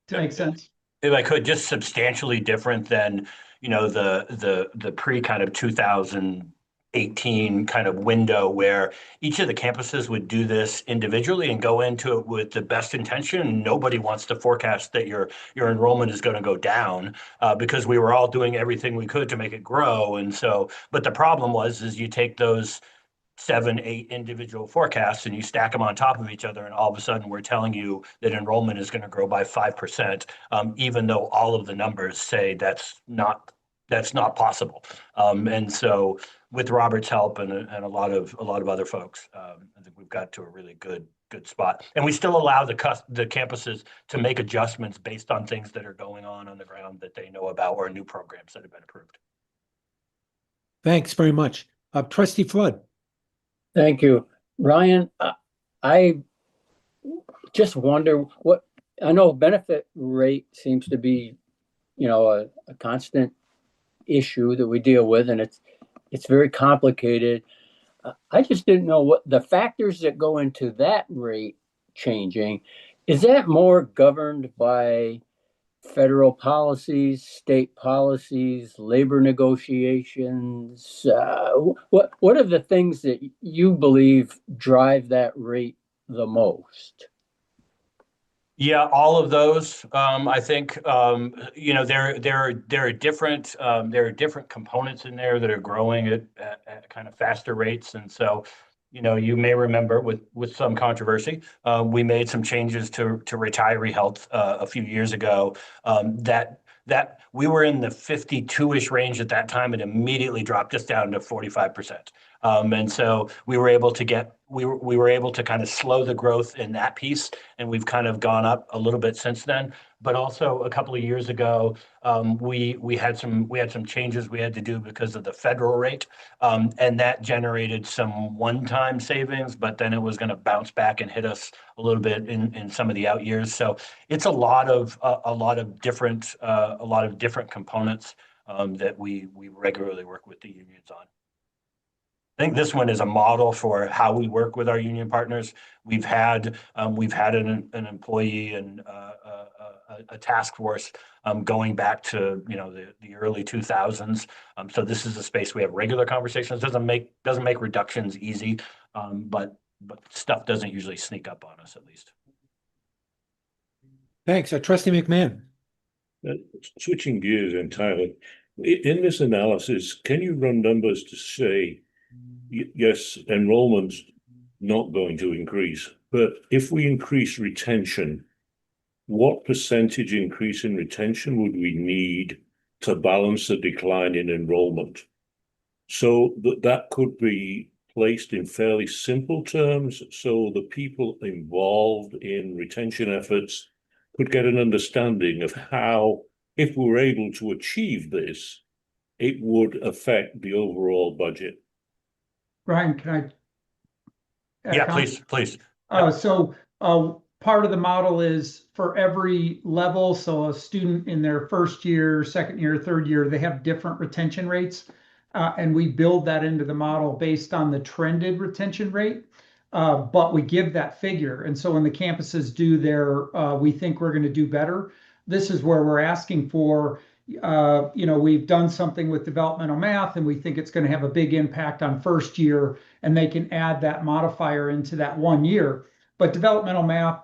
to make sense. If I could, just substantially different than, you know, the pre kind of 2018 kind of window where each of the campuses would do this individually and go into it with the best intention. And nobody wants to forecast that your enrollment is going to go down because we were all doing everything we could to make it grow. And so, but the problem is you take those 7, 8 individual forecasts and you stack them on top of each other, and all of a sudden we're telling you that enrollment is going to grow by 5%, even though all of the numbers say that's not possible. And so with Robert's help and a lot of other folks, I think we've got to a really good spot. And we still allow the campuses to make adjustments based on things that are going on the ground that they know about or new programs that have been approved. Thanks very much. Trustee Flood. Thank you. Ryan, I just wonder I know benefit rate seems to be, you know, a constant issue that we deal with, and it's very complicated. I just didn't know what the factors that go into that rate changing. Is that more governed by federal policies, state policies, labor negotiations? What are the things that you believe drive that rate the most? Yeah, all of those. I think you know there are different components in there that are growing at kind of faster rates, and so you know you may remember with some controversy, we made some changes to retiree health a few years ago. That we were in the 52-ish range at that time, and immediately dropped us down to 45%. And so we were able to kind of slow the growth in that piece, and we've kind of gone up a little bit since then. But also a couple of years ago, we had some changes we had to do because of the federal rate, and that generated some one-time savings. But then it was going to bounce back and hit us a little bit in some of the out years. So it's a lot of different components that we regularly work with the unions on. I think this one is a model for how we work with our union partners. We've had an employee and a task force going back to the early 2000s. So this is a space we have regular conversations. Doesn't make reductions easy, but stuff doesn't usually sneak up on us, at least. Thanks, Trustee McMahon. Switching gears entirely, in this analysis, can you run numbers to say, yes, enrollment's not going to increase, but if we increase retention, what percentage increase in retention would we need to balance the decline in enrollment? So that could be placed in fairly simple terms, so the people involved in retention efforts could get an understanding of how, if we're able to achieve this, it would affect the overall budget. Ryan, can I? Yeah, please. So part of the model is for every level. So a student in their first year, second year, third year, they have different retention rates. And we build that into the model based on the trended retention rate. But we give that figure. And so when the campuses do their, we think we're going to do better. This is where we're asking for, we've done something with developmental math and we think it's going to have a big impact on first year, and they can add that modifier into that 1 year. But developmental math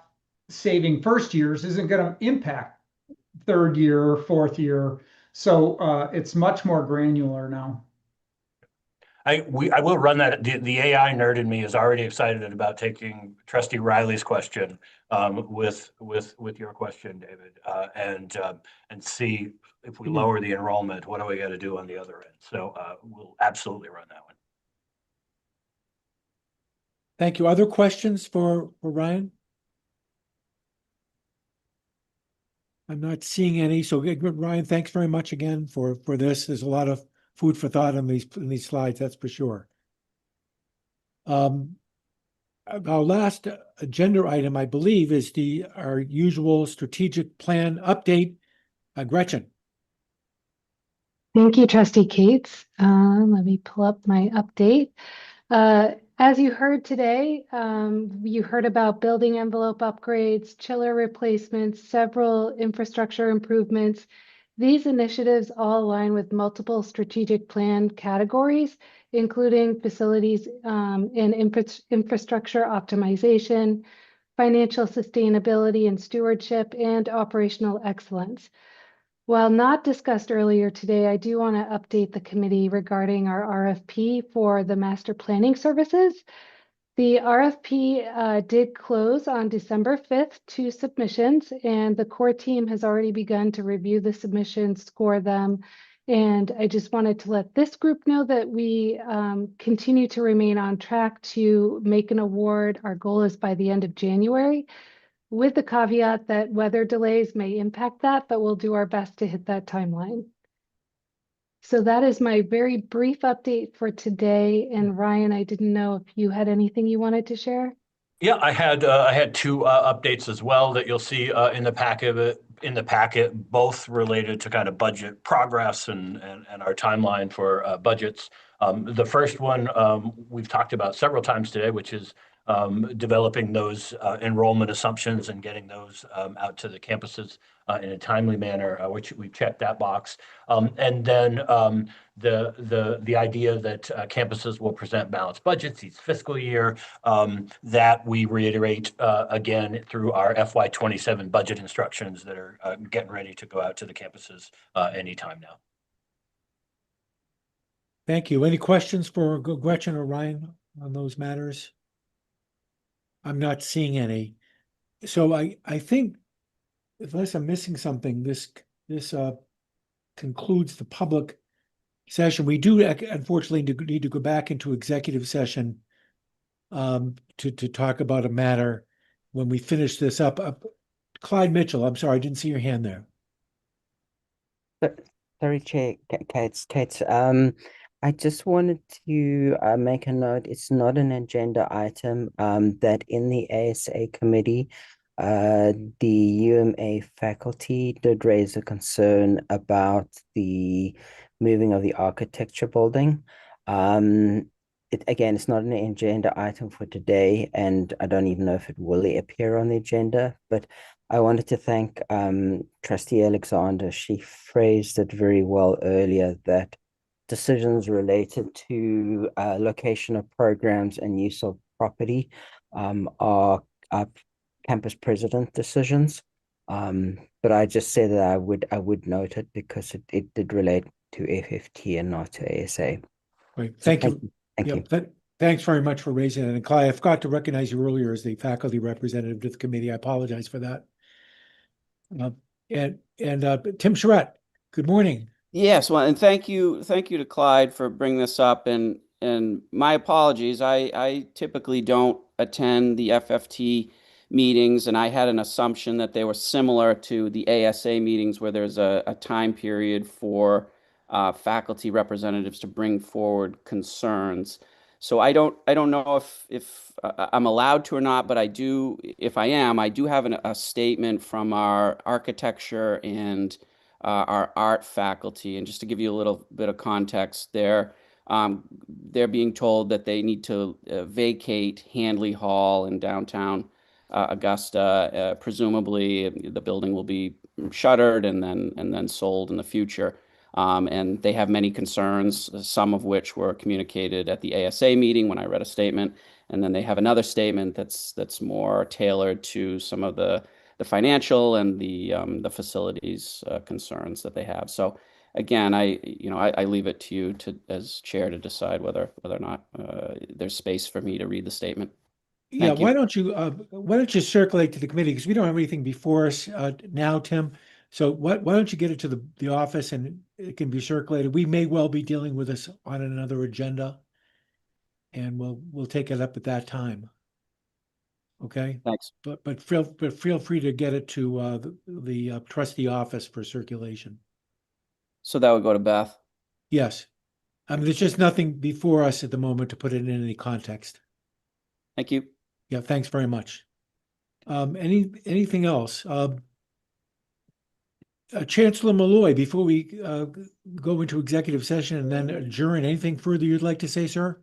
saving first years isn't going to impact third year or fourth year. So it's much more granular now. I will run that. The AI nerd in me is already excited about taking Trustee Riley's question with your question, David, and see if we lower the enrollment, what do we got to do on the other end? So we'll absolutely run that one. Thank you. Other questions for Ryan? I'm not seeing any. So Ryan, thanks very much again for this. There's a lot of food for thought on these slides, that's for sure. Our last agenda item, I believe, is our usual strategic plan update. Gretchen. Thank you, Trustee Cates. Let me pull up my update. As you heard today, you heard about building envelope upgrades, chiller replacements, several infrastructure improvements. These initiatives all align with multiple strategic plan categories, including facilities and infrastructure optimization, financial sustainability and stewardship, and operational excellence. While not discussed earlier today, I do want to update the committee regarding our RFP for the master planning services. The RFP did close on December 5th to submissions, and the core team has already begun to review the submissions, score them. And I just wanted to let this group know that we continue to remain on track to make an award. Our goal is by the end of January, with the caveat that weather delays may impact that, but we'll do our best to hit that timeline. So that is my very brief update for today. And Ryan, I didn't know if you had anything you wanted to share. Yeah, I had two updates as well that you'll see in the packet, both related to kind of budget progress and our timeline for budgets. The first one we've talked about several times today, which is developing those enrollment assumptions and getting those out to the campuses in a timely manner, which we've checked that box. And then the idea that campuses will present balanced budgets each fiscal year, that we reiterate again through our FY27 budget instructions that are getting ready to go out to the campuses anytime now. Thank you. Any questions for Gretchen or Ryan on those matters? I'm not seeing any. So I think, unless I'm missing something, this concludes the public session. We do unfortunately need to go back into executive session to talk about a matter when we finish this up. Clyde Mitchell, I'm sorry, I didn't see your hand there. Sorry, Chair Cates. I just wanted to make a note. It's not an agenda item that in the ASA committee, the UMA faculty did raise a concern about the moving of the architecture building. Again, it's not an agenda item for today, and I don't even know if it will appear on the agenda, but I wanted to thank Trustee Alexander. She phrased it very well earlier that decisions related to location of programs and use of property are campus president decisions. But I just said that I would note it because it did relate to FFT and not to ASA. Right. Thank you. Thank you. Thanks very much for raising it. And Clyde, I forgot to recognize you earlier as the faculty representative to the committee. I apologize for that. And Tim Charette, good morning. Yes, well, and thank you to Clyde for bringing this up, and my apologies. I typically don't attend the FFT meetings, and I had an assumption that they were similar to the ASA meetings where there's a time period for faculty representatives to bring forward concerns. So I don't know if I'm allowed to or not, but I do. If I am, I do have a statement from our architecture and our art faculty. And just to give you a little bit of context, they're being told that they need to vacate Handley Hall in downtown Augusta. Presumably, the building will be shuttered and then sold in the future. And they have many concerns, some of which were communicated at the ASA meeting when I read a statement. And then they have another statement that's more tailored to some of the financial and the facilities concerns that they have. So again, I leave it to you as chair to decide whether or not there's space for me to read the statement. Yeah, why don't you circulate to the committee, because we don't have anything before us now, Tim. So why don't you get it to the office and it can be circulated. We may well be dealing with this on another agenda, and we'll take it up at that time. Okay. Thanks. But feel free to get it to the trustee office for circulation. So that would go to Beth. Yes. There's just nothing before us at the moment to put it in any context. Thank you. Yeah, thanks very much. Anything else? Chancellor Malloy, before we go into executive session and then adjourn, anything further you'd like to say, sir?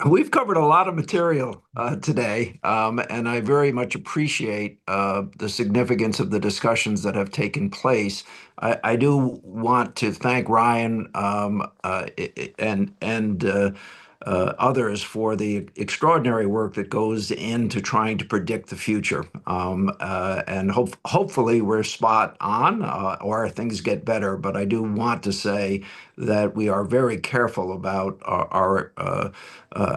We've covered a lot of material today, and I very much appreciate the significance of the discussions that have taken place. I do want to thank Ryan and others for the extraordinary work that goes into trying to predict the future. And hopefully we're spot on or things get better. But I do want to say that we are very careful about our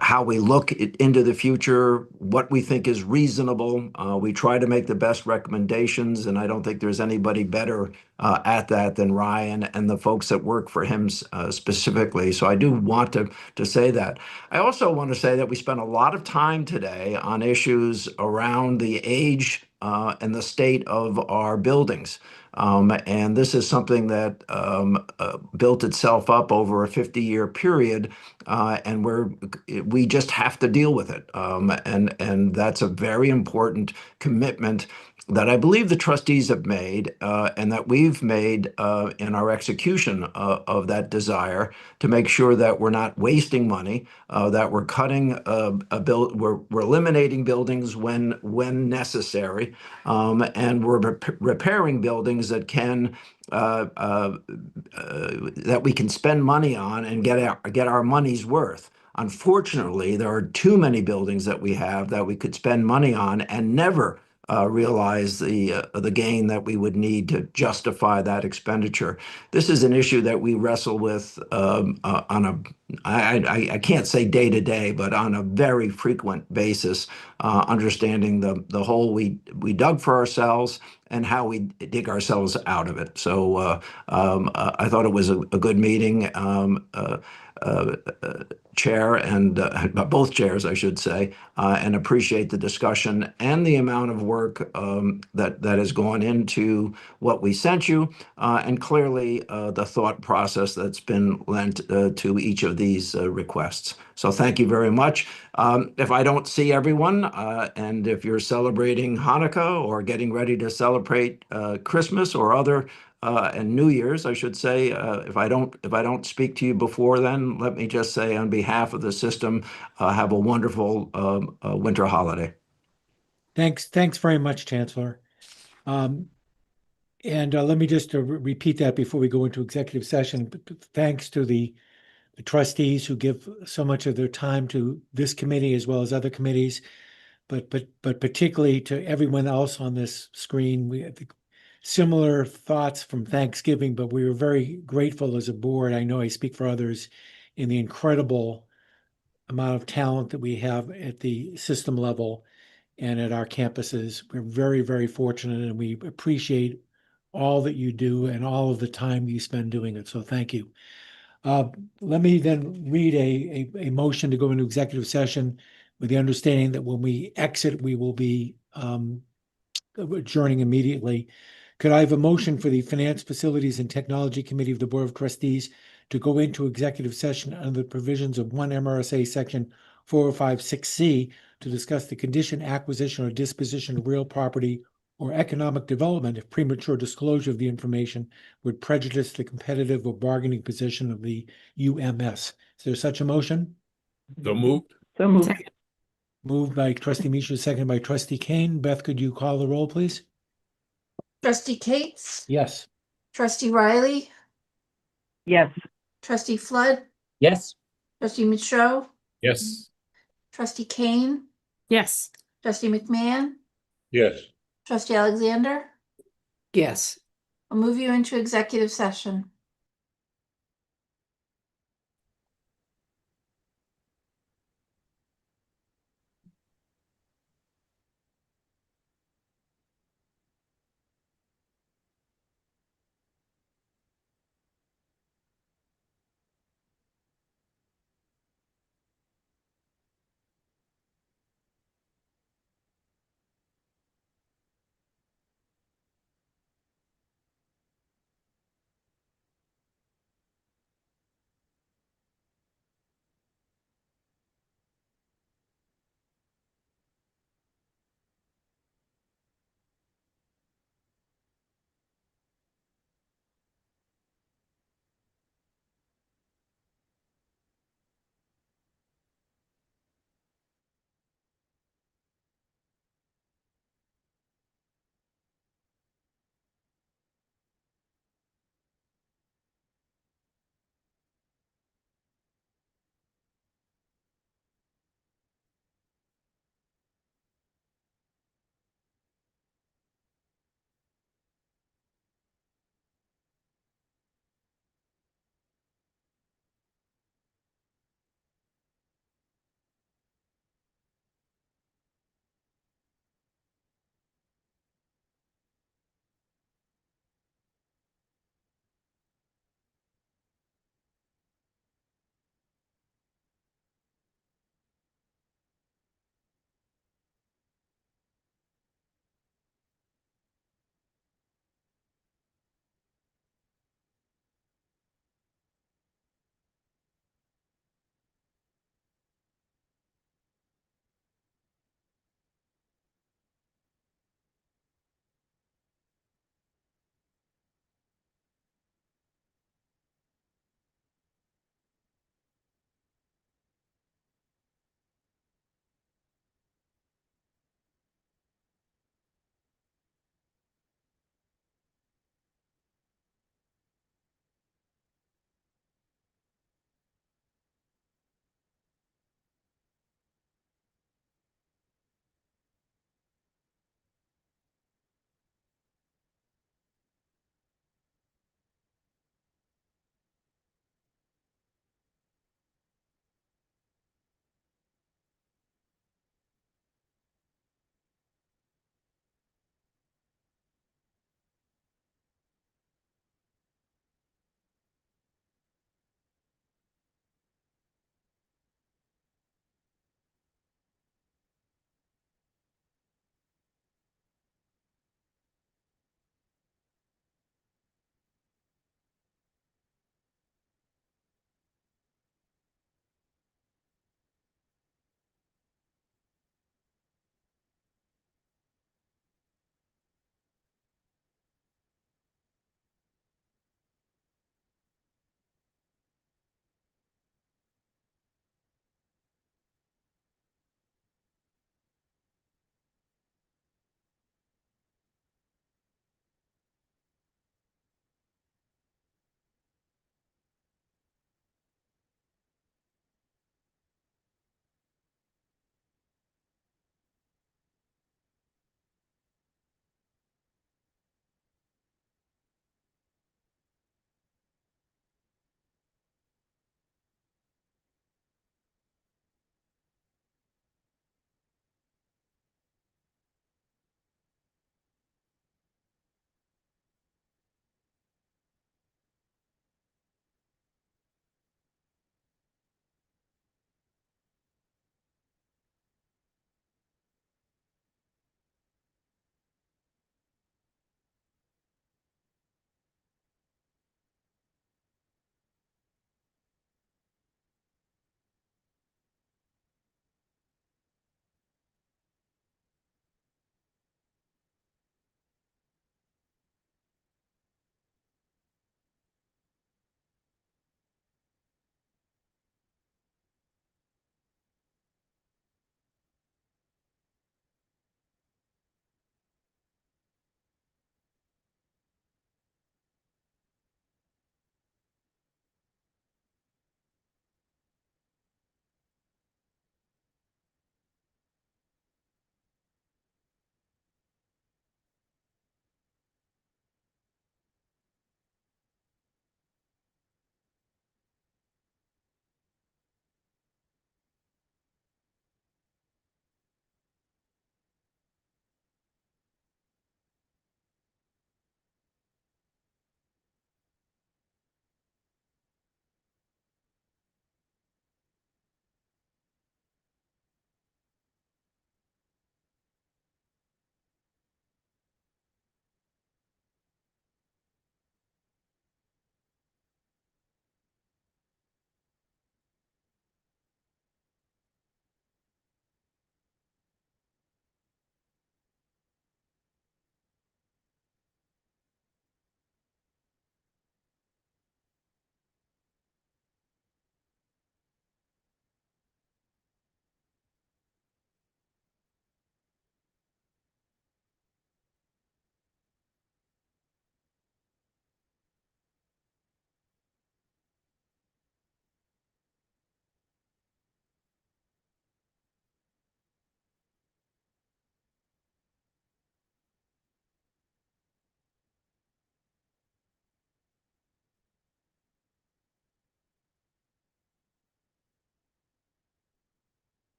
how we look into the future, what we think is reasonable. We try to make the best recommendations, and I don't think there's anybody better at that than Ryan and the folks that work for him specifically. So I do want to say that. I also want to say that we spent a lot of time today on issues around the age and the state of our buildings. And this is something that built itself up over a 50-year period, and we just have to deal with it. And that's a very important commitment that I believe the trustees have made and that we've made in our execution of that desire to make sure that we're not wasting money, that we're cutting we're eliminating buildings when necessary, and we're repairing buildings that can that we can spend money on and get our money's worth. Unfortunately, there are too many buildings that we have that we could spend money on and never realize the gain that we would need to justify that expenditure. This is an issue that we wrestle with on I can't say day to day, but on a very frequent basis, understanding the hole we dug for ourselves and how we dig ourselves out of it. So I thought it was a good meeting. Chair and both chairs, I should say, and appreciate the discussion and the amount of work that has gone into what we sent you, and clearly the thought process that's been lent to each of these requests. So thank you very much. If I don't see everyone, and if you're celebrating Hanukkah or getting ready to celebrate Christmas or other and New Year's, I should say, if I don't speak to you before then, let me just say on behalf of the system, have a wonderful winter holiday. Thanks very much, Chancellor. And let me just repeat that before we go into executive session. Thanks to the trustees who give so much of their time to this committee as well as other committees, but particularly to everyone else on this screen. We have similar thoughts from Thanksgiving, but we were very grateful as a board. I know I speak for others in the incredible amount of talent that we have at the system level and at our campuses. We're very, very fortunate, and we appreciate all that you do and all of the time you spend doing it. So thank you. Let me then read a motion to go into executive session with the understanding that when we exit, we will be adjourning immediately. Could I have a motion for the Finance, Facilities, and Technology Committee of the Board of Trustees to go into executive session under the provisions of 1 MRSA Section 4056C to discuss the condition, acquisition, or disposition of real property or economic development if premature disclosure of the information would prejudice the competitive or bargaining position of the UMS? Is there such a motion? So moved. So moved. Second. Moved by Trustee Mishu, seconded by Trustee Kane. Beth, could you call the roll, please? Trustee Cates, Yes. Trustee Riley, Yes. Trustee Flood, Yes. Trustee Mitchell, Yes. Trustee Kane, Yes. Trustee McMahon, Yes. Trustee Alexander. Yes. I'll move you into executive session.